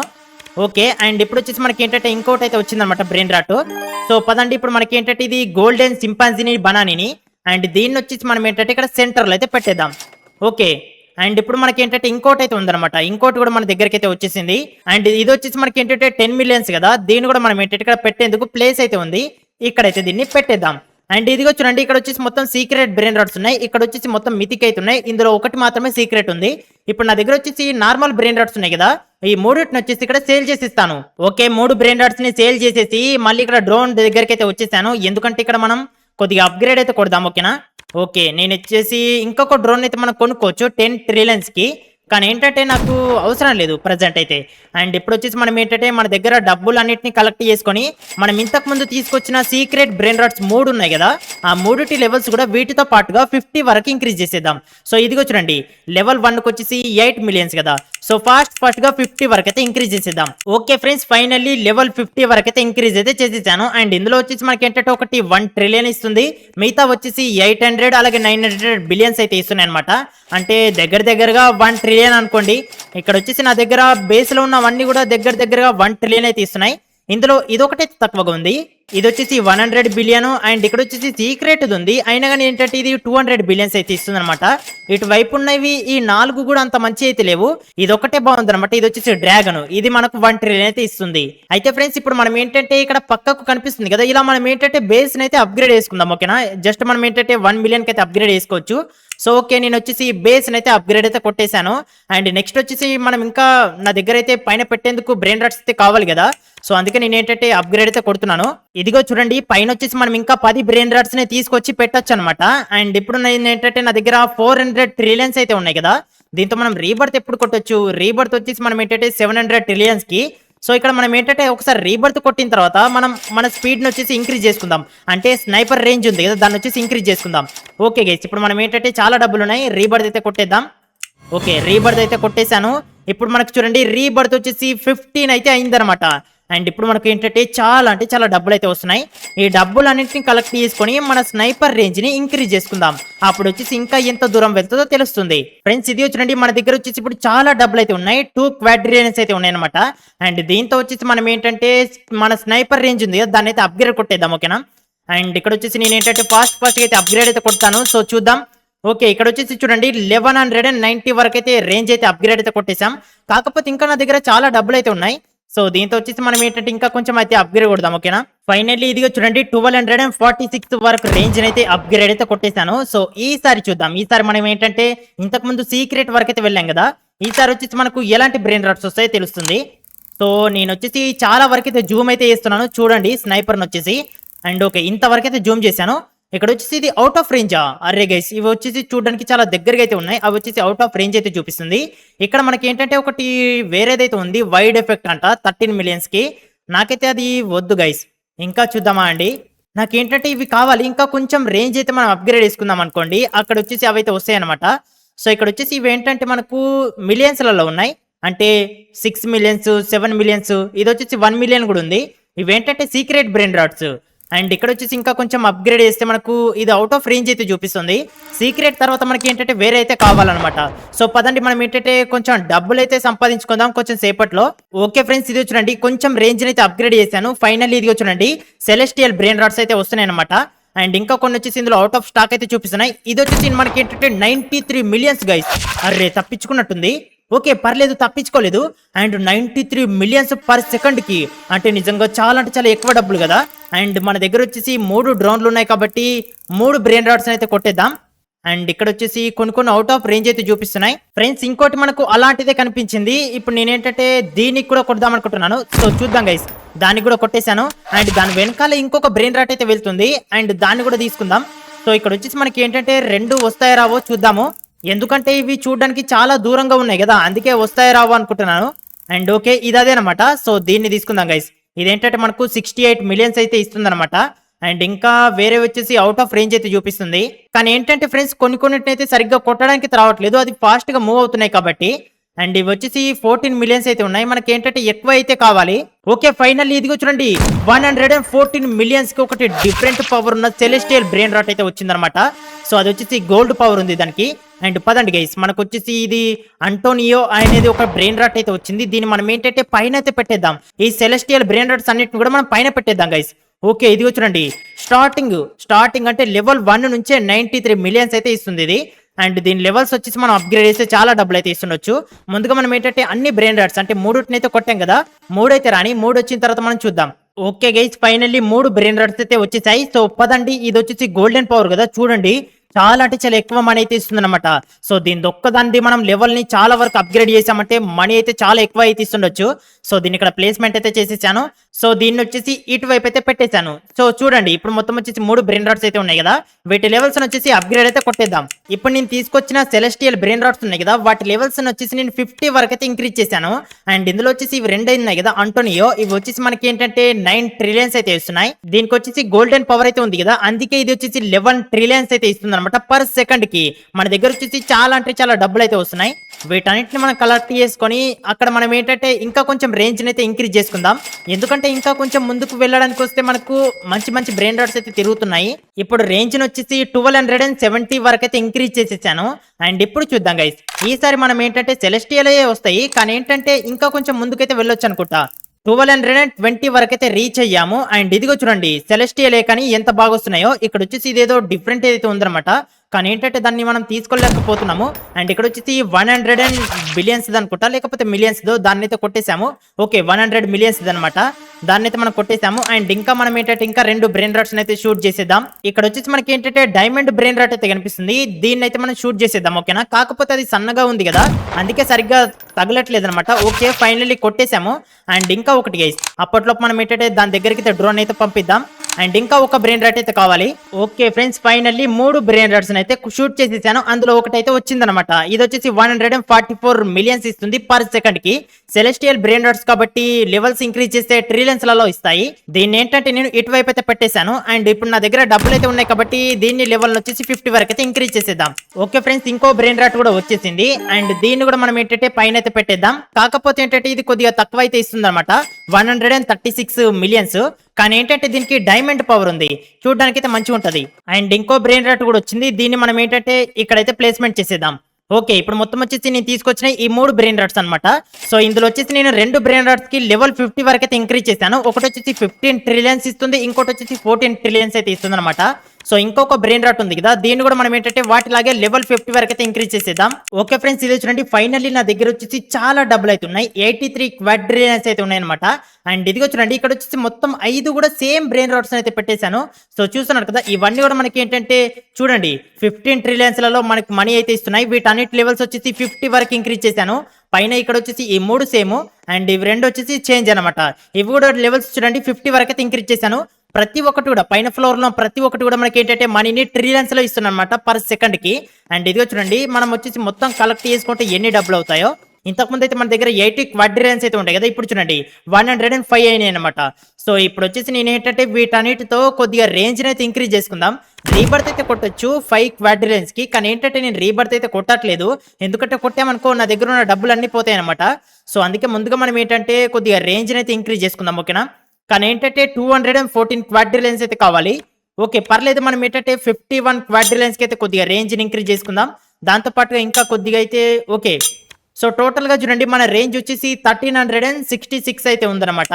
ఓకే, అండ్ ఇప్పుడు వచ్చేసి మనకి ఏంటంటే ఇంకోటి అయితే వచ్చిందనమాట బ్రెయిన్ రాట్. సో పదండి, ఇప్పుడు మనకి ఏంటంటే ఇది గోల్డెన్ సింపాంజీని బనానీని, అండ్ దీన్ని వచ్చేసి మనం ఏంటంటే ఇక్కడ సెంటర్లో అయితే పెట్టేద్దాం. ఓకే, అండ్ ఇప్పుడు మనకి ఏంటంటే ఇంకోటి అయితే ఉందన్నమాట. ఇంకోటి కూడా మన దగ్గరికి అయితే వచ్చేసింది. అండ్ ఇది వచ్చేసి మనకి ఏంటంటే 10 మిలియన్స్ కదా, దీన్ని కూడా మనం ఏంటంటే ఇక్కడ పెట్టేందుకు ప్లేస్ అయితే ఉంది. ఇక్కడైతే దీన్ని పెట్టేద్దాం. అండ్ ఇదిగో చూడండి, ఇక్కడ వచ్చేసి మొత్తం సీక్రెట్ బ్రెయిన్ రాట్స్ ఉన్నాయి. ఇక్కడ వచ్చేసి మొత్తం మితిక్ అయితే ఉన్నాయి. ఇందులో ఒకటి మాత్రమే సీక్రెట్ ఉంది. ఇప్పుడు నా దగ్గర వచ్చేసి నార్మల్ బ్రెయిన్ రాట్స్ ఉన్నాయి కదా, ఈ 3టిని వచ్చేసి ఇక్కడ సేల్ చేసిస్తాను. ఓకే, 3 బ్రెయిన్ రాట్స్ ని సేల్ చేసేసి మళ్ళీ ఇక్కడ డ్రోన్ దగ్గరికి అయితే వచ్చేసాను. ఎందుకంటే ఇక్కడ మనం కొద్దిగా అప్గ్రేడ్ అయితే కొడదాం. ఓకేనా? ఓకే, నేను వచ్చేసి ఇంకొక డ్రోన్ అయితే మనం కొనుక్కోవచ్చు 10 ట్రిలియన్స్ కి. కానీ ఏంటంటే నాకు అవసరం లేదు ప్రజెంట్ అయితే. అండ్ ఇప్పుడు వచ్చేసి మనం ఏంటంటే మన దగ్గర డబ్బులు అన్నిటిని కలెక్ట్ చేసుకొని మనం ఇంతకు ముందు తీసుకొచ్చిన సీక్రెట్ బ్రెయిన్ రాట్స్ 3 ఉన్నాయి కదా, ఆ 3టి లెవెల్స్ కూడా వీటితో పాటుగా 50 వరకు ఇంక్రీజ్ చేసేద్దాం. సో ఇదిగో చూడండి, లెవెల్ 1కి వచ్చేసి 8 మిలియన్స్ కదా, సో ఫాస్ట్ గా 50 వరకు అయితే ఇంక్రీజ్ చేసేద్దాం. ఓకే ఫ్రెండ్స్, ఫైనల్లీ లెవెల్ 50 వరకు అయితే ఇంక్రీజ్ అయితే చేసేసాను. అండ్ ఇందులో వచ్చేసి మనకి ఏంటంటే ఒకటి 1 ట్రిలియన్ ఇస్తుంది, మిగతా వచ్చేసి 800 అలాగే 900 బిలియన్స్ అయితే ఇస్తున్నాయి అనమాట. అంటే దగ్గరగా 1 ట్రిలియన్ అనుకోండి. ఇక్కడ వచ్చేసి నా దగ్గర బేస్ లో ఉన్నవన్నీ కూడా దగ్గరగా 1 ట్రిలియన్ అయితే ఇస్తున్నాయి. ఇందులో ఇదొకటే తక్కువగా ఉంది, ఇది వచ్చేసి 100 బిలియన్. అండ్ ఇక్కడ వచ్చేసి సీక్రెట్ ఉంది, అయినా కానీ ఏంటంటే ఇది 200 బిలియన్స్ అయితే ఇస్తుంది అనమాట. ఇటువైపు ఉన్నవి ఈ 4 కూడా అంత మంచి అయితే లేవు, ఇది ఒకటే బాగుంది అనమాట. ఇది వచ్చేసి డ్రాగన్, ఇది మనకు 1 ట్రిలియన్ అయితే ఇస్తుంది. అయితే ఫ్రెండ్స్, ఇప్పుడు మనం ఏంటంటే ఇక్కడ పక్కకు కనిపిస్తుంది కదా, ఇలా మనం ఏంటంటే బేస్ అయితే అప్గ్రేడ్ చేసుకుందాం. ఓకేనా? జస్ట్ మనం ఏంటంటే 1 మిలియన్ కి అయితే అప్గ్రేడ్ చేసుకోవచ్చు. సో ఓకే, నేను వచ్చేసి బేస్ అయితే అప్గ్రేడ్ అయితే కొట్టేశాను. అండ్ నెక్స్ట్ వచ్చేసి మనం ఇంకా నా దగ్గర అయితే పైన పెట్టేందుకు బ్రెయిన్ రాట్స్ అయితే కావాలి కదా, సో అందుకే నేను ఏంటంటే అప్గ్రేడ్ అయితే కొడుతున్నాను. ఇదిగో చూడండి, పైన వచ్చేసి మనం ఇంకా 10 బ్రెయిన్ రాట్స్ ని తీసుకొచ్చి పెట్టొచ్చు అనమాట. అండ్ ఇప్పుడు నేను ఏంటంటే నా దగ్గర 400 ట్రిలియన్స్ అయితే ఉన్నాయి కదా, దీంతో మనం రీబర్త్ ఎప్పుడు కొట్టొచ్చు? రీబర్త్ వచ్చేసి మనం ఏంటంటే 700 ట్రిలియన్స్ కి. సో ఇక్కడ మనం ఏంటంటే ఒకసారి రీబర్త్ కొట్టిన తర్వాత మనం మన స్పీడ్ ని వచ్చేసి ఇంక్రీజ్ చేసుకుందాం. అంటే స్నైపర్ రేంజ్ ఉంది కదా, దాన్ని వచ్చేసి ఇంక్రీజ్ చేసుకుందాం. ఓకే గైస్, ఇప్పుడు మనం ఏంటంటే చాలా డబ్బులు ఉన్నాయి, రీబర్త్ అయితే కొట్టేద్దాం. ఓకే, రీబర్త్ అయితే కొట్టేశాను. ఇప్పుడు మనకు చూడండి రీబర్త్ వచ్చేసి 15 అయితే అయిందనమాట. అండ్ ఇప్పుడు మనకు ఏంటంటే చాలా డబ్బులు అయితే వస్తున్నాయి. ఈ డబ్బులు అన్నింటిని కలెక్ట్ చేసుకొని మన స్నైపర్ రేంజ్ ని ఇంక్రీజ్ చేసుకుందాం. అప్పుడు వచ్చేసి ఇంకా ఎంత దూరం వెళ్తుందో తెలుస్తుంది. ఫ్రెండ్స్, ఇది చూడండి, మన దగ్గర వచ్చేసి ఇప్పుడు చాలా డబ్బులు అయితే ఉన్నాయి, 2 క్వాడ్రిలియన్స్ అయితే ఉన్నాయి అనమాట. అండ్ దీంతో వచ్చేసి మనం ఏంటంటే మన స్నైపర్ రేంజ్ ఉంది కదా, దాన్ని అయితే అప్గ్రేడ్ కొట్టేద్దాం. ఓకేనా? అండ్ ఇక్కడ వచ్చేసి నేను ఏంటంటే ఫాస్ట్ గా అయితే అప్గ్రేడ్ అయితే కొడతాను. సో చూద్దాం. ఓకే, ఇక్కడ వచ్చేసి చూడండి 1190 వరకు అయితే రేంజ్ అయితే అప్గ్రేడ్ అయితే కొట్టేశాం. కాకపోతే ఇంకా నా దగ్గర చాలా డబ్బులు అయితే ఉన్నాయి. సో దీంతో వచ్చేసి మనం ఏంటంటే ఇంకా కొంచెం అయితే అప్గ్రేడ్ కొడదాం. ఓకేనా? ఫైనల్లీ ఇదిగో చూడండి 1246 వరకు రేంజ్ అయితే అప్గ్రేడ్ అయితే కొట్టేశాను. సో ఈసారి చూద్దాం. ఈసారి మనం ఏంటంటే ఇంతకు ముందు సీక్రెట్ వరకు అయితే వెళ్ళాం కదా, ఈసారి వచ్చేసి మనకు ఎలాంటి బ్రెయిన్ రాట్స్ వస్తాయో తెలుస్తుంది. సో నేను వచ్చేసి చాలా వరకు అయితే జూమ్ అయితే చేస్తున్నాను. చూడండి స్నైపర్ని వచ్చేసి. అండ్ ఓకే, ఇంతవరకు అయితే జూమ్ చేశాను. ఇక్కడ వచ్చేసి ఇది అవుట్ ఆఫ్ రేంజా? అరే గైస్, ఇవి వచ్చేసి చూడడానికి చాలా దగ్గరగా అయితే ఉన్నాయి, అవి వచ్చేసి అవుట్ ఆఫ్ రేంజ్ అయితే చూపిస్తుంది. ఇక్కడ మనకి ఏంటంటే ఒకటి వేరేదైతే ఉంది, వైడ్ ఎఫెక్ట్ అంట 13 మిలియన్స్ కి. నాకైతే అది వద్దు గైస్, ఇంకా చూద్దామా అండి. నాకేంటంటే ఇవి కావాలి, ఇంకా కొంచెం రేంజ్ అయితే మనం అప్గ్రేడ్ చేసుకుందాం అనుకోండి, అక్కడ వచ్చేసి అవి అయితే వస్తాయి అనమాట. సో ఇక్కడ వచ్చేసి ఇవి ఏంటంటే మనకు మిలియన్స్లలో ఉన్నాయి, అంటే 6 మిలియన్స్ 7 మిలియన్స్, ఇది వచ్చేసి 1 మిలియన్ కూడా ఉంది. ఇవేంటంటే సీక్రెట్ బ్రెయిన్ రాట్స్. అండ్ ఇక్కడ వచ్చేసి ఇంకా కొంచెం అప్గ్రేడ్ చేస్తే మనకు ఇది అవుట్ ఆఫ్ రేంజ్ అయితే చూపిస్తుంది. సీక్రెట్ తర్వాత మనకి ఏంటంటే వేరే అయితే కావాలన్నమాట. సో పదండి, మనం ఏంటంటే కొంచెం డబ్బులు అయితే సంపాదించుకుందాం కొంచెం సేపట్లో. ఓకే ఫ్రెండ్స్, ఇది చూడండి కొంచెం రేంజ్ అయితే అప్గ్రేడ్ చేశాను. ఫైనల్లీ ఇదిగో చూడండి సెలెస్టియల్ బ్రెయిన్ రాట్స్ అయితే వస్తున్నాయి అనమాట. అండ్ ఇంకా కొన్ని వచ్చేసి ఇందులో అవుట్ ఆఫ్ స్టాక్ అయితే చూపిస్తున్నాయి. ఇది వచ్చేసి మనకి ఏంటంటే 93 మిలియన్స్ గైస్. అరే తప్పించుకున్నట్టుంది. ఓకే పర్లేదు తప్పించుకోలేదు. అండ్ 93 మిలియన్స్ పర్ సెకండ్ కి అంటే నిజంగా చాలా అంటే చాలా ఎక్కువ డబ్బులు కదా. అండ్ మన దగ్గర వచ్చేసి 3 డ్రోన్లు ఉన్నాయి కాబట్టి 3 బ్రెయిన్ రాట్స్ అయితే కొట్టేద్దాం. అండ్ ఇక్కడ వచ్చేసి కొన్ని అవుట్ ఆఫ్ రేంజ్ అయితే చూపిస్తున్నాయి ఫ్రెండ్స్. ఇంకోటి మనకు అలాంటిదే కనిపించింది. ఇప్పుడు నేనేంటంటే దీనికి కూడా కొడదాం అనుకుంటున్నాను. సో చూద్దాం గైస్. దానికి కూడా కొట్టేశాను. అండ్ దాని వెనకాల ఇంకొక బ్రెయిన్ రాట్ అయితే వెళ్తుంది. అండ్ దాన్ని కూడా తీసుకుందాం. సో ఇక్కడ వచ్చేసి మనకి ఏంటంటే 2 వస్తాయో రావో చూద్దాము. ఎందుకంటే ఇవి చూడడానికి చాలా దూరంగా ఉన్నాయి కదా, అందుకే వస్తాయో రావో అనుకుంటున్నాను. అండ్ ఓకే ఇది అదేనమాట. సో దీన్ని తీసుకుందాం గైస్. ఇదేంటంటే మనకు 68 మిలియన్స్ అయితే ఇస్తుందన్నమాట. అండ్ ఇంకా వేరే వచ్చేసి అవుట్ ఆఫ్ రేంజ్ అయితే చూపిస్తుంది. కానీ ఏంటంటే ఫ్రెండ్స్ కొన్నిటినైతే సరిగ్గా కొట్టడానికి రావట్లేదు, అది ఫాస్ట్ గా మూవ్ అవుతున్నాయి కాబట్టి. అండ్ ఇవి వచ్చేసి 14 మిలియన్స్ అయితే ఉన్నాయి. మనకి ఏంటంటే ఎక్కువ అయితే కావాలి. ఓకే ఫైనల్లీ ఇదిగో చూడండి 114 మిలియన్స్ కి ఒకటి డిఫరెంట్ పవర్ ఉన్న సెలెస్టియల్ బ్రెయిన్ రాట్ అయితే వచ్చిందనమాట. సో అది వచ్చేసి గోల్డ్ పవర్ ఉంది దానికి. అండ్ పదండి గైస్, మనకు వచ్చేసి ఇది అంటోనియో అనేది ఒక బ్రెయిన్ రాట్ అయితే వచ్చింది. దీన్ని మనం ఏంటంటే పైన అయితే పెట్టేద్దాం. ఈ సెలెస్టియల్ బ్రెయిన్ రాట్స్ అన్నిటిని కూడా మనం పైన పెట్టేద్దాం గైస్. ఓకే ఇది చూడండి స్టార్టింగ్ అంటే లెవెల్ 1 నుంచే 93 మిలియన్స్ అయితే ఇస్తుంది ఇది. అండ్ దీని లెవెల్స్ వచ్చేసి మనం అప్గ్రేడ్ చేస్తే చాలా డబ్బులు అయితే ఇస్తుండొచ్చు. ముందుగా మనం ఏంటంటే అన్ని బ్రెయిన్ రాట్స్ అంటే 3 అయితే కొట్టాం కదా, 3 అయితే రాని 3 వచ్చిన తర్వాత మనం చూద్దాం. Okay guys finally 3 brain rods అయితే వచ్చేసాయి. సో పదండి, ఇది వచ్చేసి గోల్డెన్ పవర్ కదా, చూడండి చాలా అంటే చాలా ఎక్కువ మనీ అయితే ఇస్తుంది అనమాట. సో దీని ఒక్కదాన్ని మనం లెవెల్ ని చాలా వరకు అప్గ్రేడ్ చేసామంటే మనీ అయితే చాలా ఎక్కువ అయితే ఇస్తుండొచ్చు. సో దీన్ని ఇక్కడ ప్లేస్మెంట్ అయితే చేసేసాను. సో దీన్ని వచ్చేసి ఇటువైపు అయితే పెట్టేశాను. సో చూడండి ఇప్పుడు మొత్తం వచ్చేసి 3 బ్రెయిన్ రాట్స్ అయితే ఉన్నాయి కదా, వీటి లెవెల్స్ వచ్చేసి అప్గ్రేడ్ అయితే కొట్టేద్దాం. ఇప్పుడు నేను తీసుకొచ్చిన సెలెస్టియల్ బ్రెయిన్ రాట్స్ ఉన్నాయి కదా, వాటి లెవెల్స్ వచ్చేసి నేను 50 వరకు అయితే ఇంక్రీజ్ చేశాను. అండ్ ఇందులో వచ్చేసి ఇవి 2 ఉన్నాయి కదా అంటోనియో, ఇవి వచ్చేసి మనకి ఏంటంటే 9 ట్రిలియన్స్ అయితే ఇస్తున్నాయి. దీనికి వచ్చేసి గోల్డెన్ పవర్ అయితే ఉంది కదా, అందుకే ఇది వచ్చేసి 11 ట్రిలియన్స్ అయితే ఇస్తుంది అనమాట పర్ సెకండ్ కి. మన దగ్గర వచ్చేసి చాలా అంటే చాలా డబ్బులు అయితే వస్తున్నాయి. వీటన్నిటిని మనం కలెక్ట్ చేసుకొని అక్కడ మనం ఏంటంటే ఇంకా కొంచెం రేంజ్ అయితే ఇంక్రీజ్ చేసుకుందాం. ఎందుకంటే ఇంకా కొంచెం ముందుకు వెళ్ళడానికి వస్తే మనకు మంచి మంచి బ్రెయిన్ రాట్స్ అయితే తిరుగుతున్నాయి. ఇప్పుడు రేంజ్ వచ్చేసి 1270 వరకు అయితే ఇంక్రీజ్ చేసేసాను. అండ్ ఇప్పుడు చూద్దాం గైస్, ఈసారి మనం ఏంటంటే సెలెస్టియల్ వస్తాయి కానీ ఏంటంటే ఇంకా కొంచెం ముందుకైతే వెళ్ళొచ్చు అనుకుంటా. 1220 వరకు అయితే రీచ్ అయ్యాము. అండ్ ఇదిగో చూడండి సెలెస్టియలే కానీ ఎంత బాగా వస్తున్నాయో. ఇక్కడ వచ్చేసి ఇదేదో డిఫరెంట్ ఏదైతే ఉందన్నమాట, కానీ ఏంటంటే దాన్ని మనం తీసుకోలేకపోతున్నాము. అండ్ ఇక్కడ వచ్చేసి 100 బిలియన్స్ అనుకుంటా లేకపోతే మిలియన్స్ దాన్ని అయితే కొట్టేసాము. ఓకే 100 మిలియన్స్ అనమాట, దాన్ని అయితే మనం కొట్టేసాము. అండ్ ఇంకా మనం ఏంటంటే ఇంకా 2 బ్రెయిన్ రాట్స్ అయితే షూట్ చేసేద్దాం. ఇక్కడ వచ్చేసి మనకి ఏంటంటే డైమండ్ బ్రెయిన్ రాట్ అయితే కనిపిస్తుంది, దీన్ని అయితే మనం షూట్ చేసేద్దాం. ఓకేనా, కాకపోతే అది సన్నగా ఉంది కదా అందుకే సరిగ్గా తగలట్లేదు అనమాట. Okay finally కొట్టేసాము. అండ్ ఇంకా ఒకటి గైస్, అప్పట్లో మనం ఏంటంటే దాని దగ్గరికి డ్రోన్ అయితే పంపిద్దాం. అండ్ ఇంకా ఒక బ్రెయిన్ రాట్ అయితే కావాలి. Okay friends finally 3 brain rods అయితే షూట్ చేసేసాను. అందులో ఒకటి అయితే వచ్చిందనమాట. ఇది వచ్చేసి 144 మిలియన్స్ ఇస్తుంది పర్ సెకండ్ కి. సెలెస్టియల్ బ్రెయిన్ రాట్స్ కాబట్టి లెవెల్స్ ఇంక్రీజ్ చేస్తే ట్రిలియన్స్ లలో ఇస్తాయి. దీన్ని ఏంటంటే నేను ఇటువైపు అయితే పెట్టేశాను. అండ్ ఇప్పుడు నా దగ్గర డబ్బులు అయితే ఉన్నాయి కాబట్టి దీన్ని లెవెల్ వచ్చేసి 50 వరకు అయితే ఇంక్రీజ్ చేసేద్దాం. ఓకే ఫ్రెండ్స్ ఇంకో బ్రెయిన్ రాట్ కూడా వచ్చేసింది. అండ్ దీన్ని కూడా మనం ఏంటంటే పైన అయితే పెట్టేద్దాం. కాకపోతే ఏంటంటే ఇది కొద్దిగా తక్కువ అయితే ఇస్తుంది అనమాట, 136 మిలియన్స్. కానీ ఏంటంటే దీనికి డైమండ్ పవర్ ఉంది, చూడడానికి అయితే మంచిగా ఉంటది. అండ్ ఇంకో బ్రెయిన్ రాట్ కూడా వచ్చింది, దీన్ని మనం ఏంటంటే ఇక్కడైతే ప్లేస్మెంట్ చేసేద్దాం. ఓకే ఇప్పుడు మొత్తం వచ్చేసి నేను తీసుకొచ్చిన ఈ 3 బ్రెయిన్ రాట్స్ అనమాట. సో ఇందులో వచ్చేసి నేను 2 బ్రెయిన్ రాట్స్ కి లెవెల్ 50 వరకు అయితే ఇంక్రీజ్ చేశాను. ఒకటి వచ్చేసి 15 ట్రిలియన్స్ ఇస్తుంది, ఇంకోటి వచ్చేసి 14 ట్రిలియన్స్ అయితే ఇస్తుంది అనమాట. సో ఇంకొక బ్రెయిన్ రాట్ ఉంది కదా, దీన్ని కూడా మనం ఏంటంటే వాటిలాగే లెవెల్ 50 వరకు అయితే ఇంక్రీజ్ చేసేద్దాం. ఓకే ఫ్రెండ్స్ ఇది చూడండి ఫైనల్లీ నా దగ్గర వచ్చేసి చాలా డబ్బులు అయితే ఉన్నాయి, 83 క్వాడ్రిలియన్స్ అయితే ఉన్నాయి అనమాట. అండ్ ఇదిగో చూడండి ఇక్కడ వచ్చేసి మొత్తం 5 కూడా సేమ్ బ్రెయిన్ రాట్స్ అయితే పెట్టేశాను. సో చూస్తున్నారు కదా ఇవన్నీ కూడా మనకి ఏంటంటే చూడండి 15 ట్రిలియన్స్ లలో మనకి మనీ అయితే ఇస్తున్నాయి. వీటన్నిటి లెవెల్స్ వచ్చేసి 50 వరకు ఇంక్రీజ్ చేశాను. పైన ఇక్కడ వచ్చేసి ఈ 3 సేమ్ అండ్ ఇవి 2 వచ్చేసి చేంజ్ అనమాట. ఇవి కూడా లెవెల్స్ చూడండి 50 వరకు అయితే ఇంక్రీజ్ చేశాను. ప్రతి ఒక్కటి కూడా పైన ఫ్లోర్ లో ప్రతి ఒక్కటి కూడా మనకి ఏంటంటే మనీని ట్రిలియన్స్ లో ఇస్తున్నాం అనమాట పర్ సెకండ్ కి. అండ్ ఇదిగో చూడండి మనం వచ్చేసి మొత్తం కలెక్ట్ చేసుకుంటే ఎన్ని డబ్బులు అవుతాయో. ఇంతకుముందు అయితే మన దగ్గర 80 క్వాడ్రిలియన్స్ అయితే ఉంటాయి కదా, ఇప్పుడు చూడండి 105 అయినాయి అనమాట. సో ఇప్పుడు వచ్చేసి నేను ఏంటంటే వీటన్నిటితో కొద్దిగా రేంజ్ అయితే ఇంక్రీజ్ చేసుకుందాం. రీబర్త్ అయితే కొట్టొచ్చు 5 క్వాడ్రిలియన్స్ కి, కానీ ఏంటంటే నేను రీబర్త్ అయితే కొట్టట్లేదు, ఎందుకంటే కొట్టామనుకో నా దగ్గర ఉన్న డబ్బులు అన్ని పోతాయి అనమాట. సో అందుకే ముందుగా మనం ఏంటంటే కొద్దిగా రేంజ్ అయితే ఇంక్రీజ్ చేసుకుందాం. ఓకేనా, కానీ ఏంటంటే 214 క్వాడ్రిలియన్స్ అయితే కావాలి. ఓకే పర్లేదు, మనం ఏంటంటే 51 క్వాడ్రిలియన్స్ కి అయితే కొద్దిగా రేంజ్ ఇంక్రీజ్ చేసుకుందాం. దాంతో పాటుగా ఇంకా కొద్దిగా అయితే ఓకే. సో టోటల్ గా చూడండి మన రేంజ్ వచ్చేసి 1366 అయితే ఉందన్నమాట.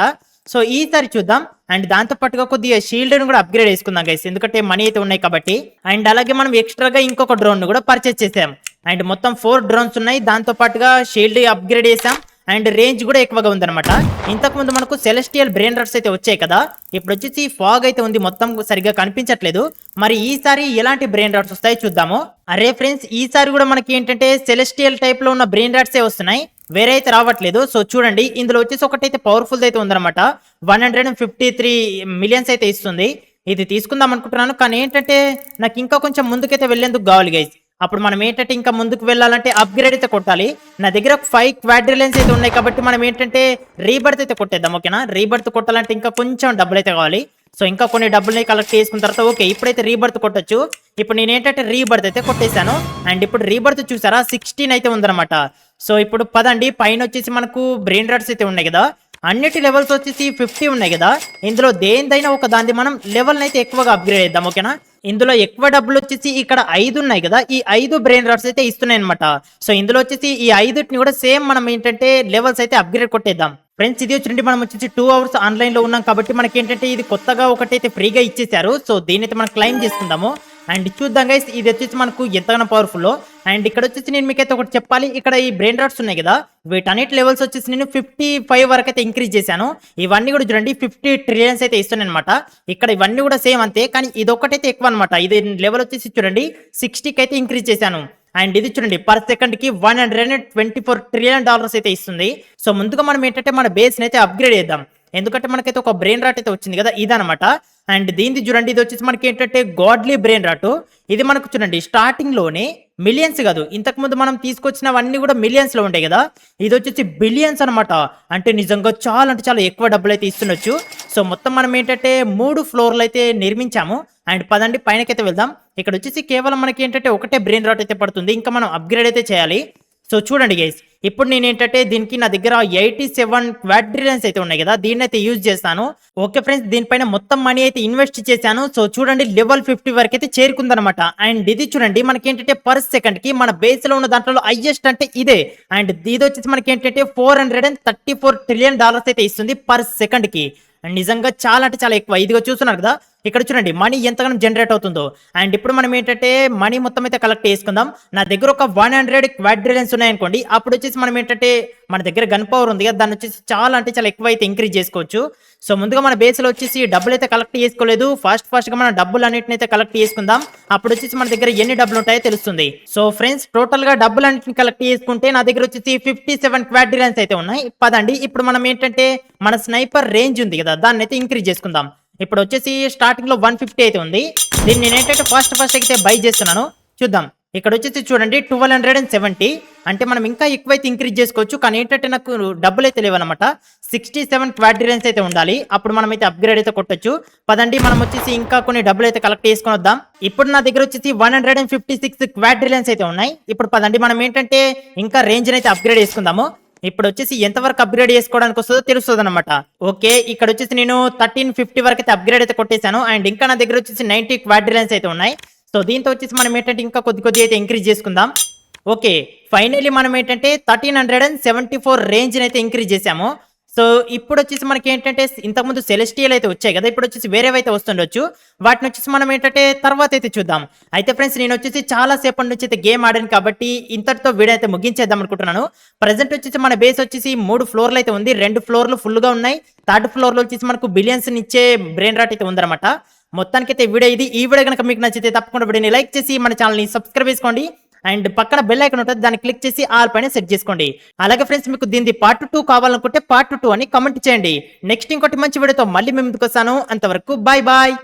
సో ఈసారి చూద్దాం. అండ్ దాంతో పాటుగా కొద్దిగా షీల్డ్ ను కూడా అప్గ్రేడ్ చేసుకుందాం గైస్, ఎందుకంటే మనీ అయితే ఉన్నాయి కాబట్టి. అండ్ అలాగే మనం ఎక్స్ట్రాగా ఇంకొక డ్రోన్ ను కూడా పర్చేస్ చేసాం. అండ్ మొత్తం 4 డ్రోన్స్ ఉన్నాయి. దాంతో పాటుగా షీల్డ్ అప్గ్రేడ్ చేసాం. అండ్ రేంజ్ కూడా ఎక్కువగా ఉందన్నమాట. ఇంతకు ముందు మనకు సెలెస్టియల్ బ్రెయిన్ రాట్స్ అయితే వచ్చాయి కదా, ఇప్పుడు వచ్చేసి ఫాగ్ అయితే ఉంది, మొత్తం సరిగ్గా కనిపించట్లేదు. మరి ఈసారి ఎలాంటి బ్రెయిన్ రాట్స్ వస్తాయో చూద్దాము. అరే ఫ్రెండ్స్, ఈసారి కూడా మనకి ఏంటంటే సెలెస్టియల్ టైప్ లో ఉన్న బ్రెయిన్ రాట్సే వస్తున్నాయి, వేరే అయితే రావట్లేదు. సో చూడండి, ఇందులో వచ్చేసి ఒకటైతే పవర్ఫుల్ అయితే ఉందన్నమాట. 153 మిలియన్స్ అయితే ఇస్తుంది. ఇది తీసుకుందాం అనుకుంటున్నాను, కానీ ఏంటంటే నాకు ఇంకా కొంచెం ముందుకైతే వెళ్లేందుకు కావాలి గైస్. అప్పుడు మనం ఏంటంటే ఇంకా ముందుకు వెళ్ళాలంటే అప్గ్రేడ్ అయితే కొట్టాలి. నా దగ్గర 5 క్వాడ్రిలెన్స్ అయితే ఉన్నాయి కాబట్టి మనం ఏంటంటే రీబర్త్ అయితే కొట్టేద్దాం. ఓకేనా, రీబర్త్ కొట్టాలంటే ఇంకా కొంచెం డబ్బులు అయితే కావాలి. సో ఇంకా కొన్ని డబ్బుల్ని కలెక్ట్ చేసుకున్న తర్వాత ఓకే, ఇప్పుడైతే రీబర్త్ కొట్టొచ్చు. ఇప్పుడు నేను ఏంటంటే రీబర్త్ అయితే కొట్టేశాను. అండ్ ఇప్పుడు రీబర్త్ చూసారా 16 అయితే ఉందన్నమాట. సో ఇప్పుడు పదండి, పైన వచ్చేసి మనకు బ్రెయిన్ రాట్స్ అయితే ఉన్నాయి కదా, అన్నిటి లెవెల్స్ వచ్చేసి 50 ఉన్నాయి కదా, ఇందులో దేనిదైనా ఒక దాన్ని మనం లెవెల్ అయితే ఎక్కువగా అప్గ్రేడ్ చేద్దాం. ఓకేనా, ఇందులో ఎక్కువ డబ్బులు వచ్చేసి ఇక్కడ 5 ఉన్నాయి కదా, ఈ 5 బ్రెయిన్ రాట్స్ అయితే ఇస్తున్నాయి అనమాట. సో ఇందులో వచ్చేసి ఈ 5ని కూడా సేమ్ మనం ఏంటంటే లెవెల్స్ అయితే అప్గ్రేడ్ కొట్టేద్దాం. ఫ్రెండ్స్ ఇది వచ్చి మనం వచ్చేసి 2 అవర్స్ ఆన్లైన్ లో ఉన్నాం కాబట్టి మనకి ఏంటంటే ఇది కొత్తగా ఒకటైతే ఫ్రీగా ఇచ్చేసారు. సో దీని అయితే మనం క్లైమ్ చేసుకుందాము. అండ్ చూద్దాం గైస్, ఇది వచ్చేసి మనకు ఎంతగానో పవర్ఫుల్. అండ్ ఇక్కడ వచ్చేసి నేను మీకైతే ఒకటి చెప్పాలి, ఇక్కడ ఈ బ్రెయిన్ రాట్స్ ఉన్నాయి కదా, వీటన్నిటి లెవెల్స్ వచ్చేసి నేను 55 వరకు అయితే ఇంక్రీజ్ చేశాను. ఇవన్నీ కూడా చూడండి 50 ట్రిలియన్స్ అయితే ఇస్తున్నాయి అనమాట. ఇక్కడ ఇవన్నీ కూడా సేమ్ అంతే, కానీ ఇది ఒక్కటైతే ఎక్కువ అనమాట. ఇది లెవెల్ వచ్చేసి చూడండి 60కి అయితే ఇంక్రీజ్ చేశాను. అండ్ ఇది చూడండి పర్ సెకండ్ కి $124 ట్రిలియన్ అయితే ఇస్తుంది. సో ముందుగా మనం ఏంటంటే మన బేస్ అయితే అప్గ్రేడ్ చేద్దాం, ఎందుకంటే మనకైతే ఒక బ్రెయిన్ రాట్ అయితే వచ్చింది కదా, ఇదనమాట. అండ్ దీనిది చూడండి, ఇది వచ్చేసి మనకి ఏంటంటే గాడ్లీ బ్రెయిన్ రాట్. ఇది మనకు చూడండి స్టార్టింగ్ లోనే మిలియన్స్ కాదు, ఇంతకు ముందు మనం తీసుకొచ్చినవన్నీ కూడా మిలియన్స్ లో ఉంటాయి కదా, ఇది వచ్చేసి బిలియన్స్ అనమాట. అంటే నిజంగా చాలా అంటే చాలా ఎక్కువ డబ్బులు అయితే ఇస్తుండొచ్చు. సో మొత్తం మనం ఏంటంటే 3 ఫ్లోర్లు అయితే నిర్మించాము. అండ్ పదండి పైనకైతే వెళ్దాం. ఇక్కడ వచ్చేసి కేవలం మనకి ఏంటంటే ఒకటే బ్రెయిన్ రాట్ అయితే పడుతుంది, ఇంకా మనం అప్గ్రేడ్ అయితే చేయాలి. సో చూడండి గైస్, ఇప్పుడు నేను ఏంటంటే దీనికి నా దగ్గర 87 క్వాడ్రిలెన్స్ అయితే ఉన్నాయి కదా, దీన్ని అయితే యూజ్ చేస్తాను. ఓకే ఫ్రెండ్స్, దీనిపైన మొత్తం మనీ అయితే ఇన్వెస్ట్ చేశాను. సో చూడండి లెవెల్ 50 వరకు అయితే చేరుకుందనమాట. అండ్ ఇది చూడండి మనకి ఏంటంటే పర్ సెకండ్ కి మన బేస్ లో ఉన్న దాంట్లో హైయెస్ట్ అంటే ఇదే. అండ్ ఇది వచ్చేసి మనకి ఏంటంటే $434 ట్రిలియన్ అయితే ఇస్తుంది పర్ సెకండ్ కి. అండ్ నిజంగా చాలా అంటే చాలా ఎక్కువ. ఇదిగో చూస్తున్నారు కదా, ఇక్కడ చూడండి మనీ ఎంతగానో జనరేట్ అవుతుందో. అండ్ ఇప్పుడు మనం ఏంటంటే మనీ మొత్తం అయితే కలెక్ట్ చేసుకుందాం. నా దగ్గర ఒక 100 క్వాడ్రిలెన్స్ ఉన్నాయనుకోండి, అప్పుడు వచ్చేసి మనం ఏంటంటే మన దగ్గర గన్ పవర్ ఉంది కదా, దాన్ని వచ్చేసి చాలా అంటే చాలా ఎక్కువ అయితే ఇంక్రీజ్ చేసుకోవచ్చు. సో ముందుగా మన బేస్ లో వచ్చేసి డబ్బులు అయితే కలెక్ట్ చేసుకోలేదు, ఫాస్ట్ గా మన డబ్బులు అన్నిటిని అయితే కలెక్ట్ చేసుకుందాం. అప్పుడు వచ్చేసి మన దగ్గర ఎన్ని డబ్బులు ఉంటాయో తెలుస్తుంది. సో ఫ్రెండ్స్, టోటల్ గా డబ్బులు అన్నిటిని కలెక్ట్ చేసుకుంటే నా దగ్గర వచ్చేసి 57 క్వాడ్రిలెన్స్ అయితే ఉన్నాయి. పదండి ఇప్పుడు మనం ఏంటంటే మన స్నైపర్ రేంజ్ ఉంది కదా, దాన్ని అయితే ఇంక్రీజ్ చేసుకుందాం. ఇప్పుడు వచ్చేసి స్టార్టింగ్ లో 150 అయితే ఉంది. దీన్ని నేను ఏంటంటే ఫాస్ట్ అయితే బై చేస్తున్నాను. చూద్దాం, ఇక్కడ వచ్చేసి చూడండి 1270, అంటే మనం ఇంకా ఎక్కువైతే ఇంక్రీజ్ చేసుకోవచ్చు. కానీ ఏంటంటే నాకు డబ్బులు అయితే లేవన్నమాట. 67 క్వాడ్రిలెన్స్ అయితే ఉండాలి, అప్పుడు మనం అయితే అప్గ్రేడ్ అయితే కొట్టొచ్చు. పదండి మనం వచ్చేసి ఇంకా కొన్ని డబ్బులు అయితే కలెక్ట్ చేసుకొని వద్దాం. ఇప్పుడు నా దగ్గర వచ్చేసి 156 క్వాడ్రిలెన్స్ అయితే ఉన్నాయి. ఇప్పుడు పదండి మనం ఏంటంటే ఇంకా రేంజ్ అయితే అప్గ్రేడ్ చేసుకుందాము. ఇప్పుడు వచ్చేసి ఎంతవరకు అప్గ్రేడ్ చేసుకోవడానికి వస్తుందో తెలుస్తుంది అనమాట. ఓకే, ఇక్కడ వచ్చేసి నేను 1350 వరకు అయితే అప్గ్రేడ్ అయితే కొట్టేశాను. అండ్ ఇంకా నా దగ్గర వచ్చేసి 90 క్వాడ్రిలెన్స్ అయితే ఉన్నాయి. సో దీంతో వచ్చేసి మనం ఏంటంటే ఇంకా కొద్ది అయితే ఇంక్రీజ్ చేసుకుందాం. ఓకే, ఫైనల్లీ మనం ఏంటంటే 1374 రేంజ్ అయితే ఇంక్రీజ్ చేసాము. సో ఇప్పుడు వచ్చేసి మనకి ఏంటంటే ఇంతకుముందు సెలెస్టియల్ అయితే వచ్చాయి కదా, ఇప్పుడు వచ్చేసి వేరేవైతే వస్తుండొచ్చు. వాటిని వచ్చేసి మనం ఏంటంటే తర్వాత అయితే చూద్దాం. అయితే ఫ్రెండ్స్, నేను వచ్చేసి చాలా సేపటి నుంచి అయితే గేమ్ ఆడాను కాబట్టి ఇంతటితో వీడియో అయితే ముగించేద్దాం అనుకుంటున్నాను. ప్రజెంట్ వచ్చేసి మన బేస్ వచ్చేసి 3 ఫ్లోర్లు అయితే ఉంది, 2 ఫ్లోర్లు ఫుల్ గా ఉన్నాయి. 3rd ఫ్లోర్ లో వచ్చేసి మనకు బిలియన్స్ ఇచ్చే బ్రెయిన్ రాట్ అయితే ఉందన్నమాట. మొత్తానికి అయితే వీడియో ఇది. ఈ వీడియో కనుక మీకు నచ్చితే తప్పకుండా వీడియోని లైక్ చేసి మన ఛానల్ ని సబ్స్క్రైబ్ చేసుకోండి. అండ్ పక్కన బెల్ ఐకాన్ ఉంటుంది, దాన్ని క్లిక్ చేసి ఆల్ పైన సెట్ చేసుకోండి. అలాగే ఫ్రెండ్స్, మీకు దీని పార్ట్ 2 కావాలనుకుంటే పార్ట్ 2 అని కమెంట్ చేయండి. నెక్స్ట్ ఇంకోటి మంచి వీడియోతో మళ్ళీ మేము ముందుకు వస్తాను. అంతవరకు బాయ్ బాయ్.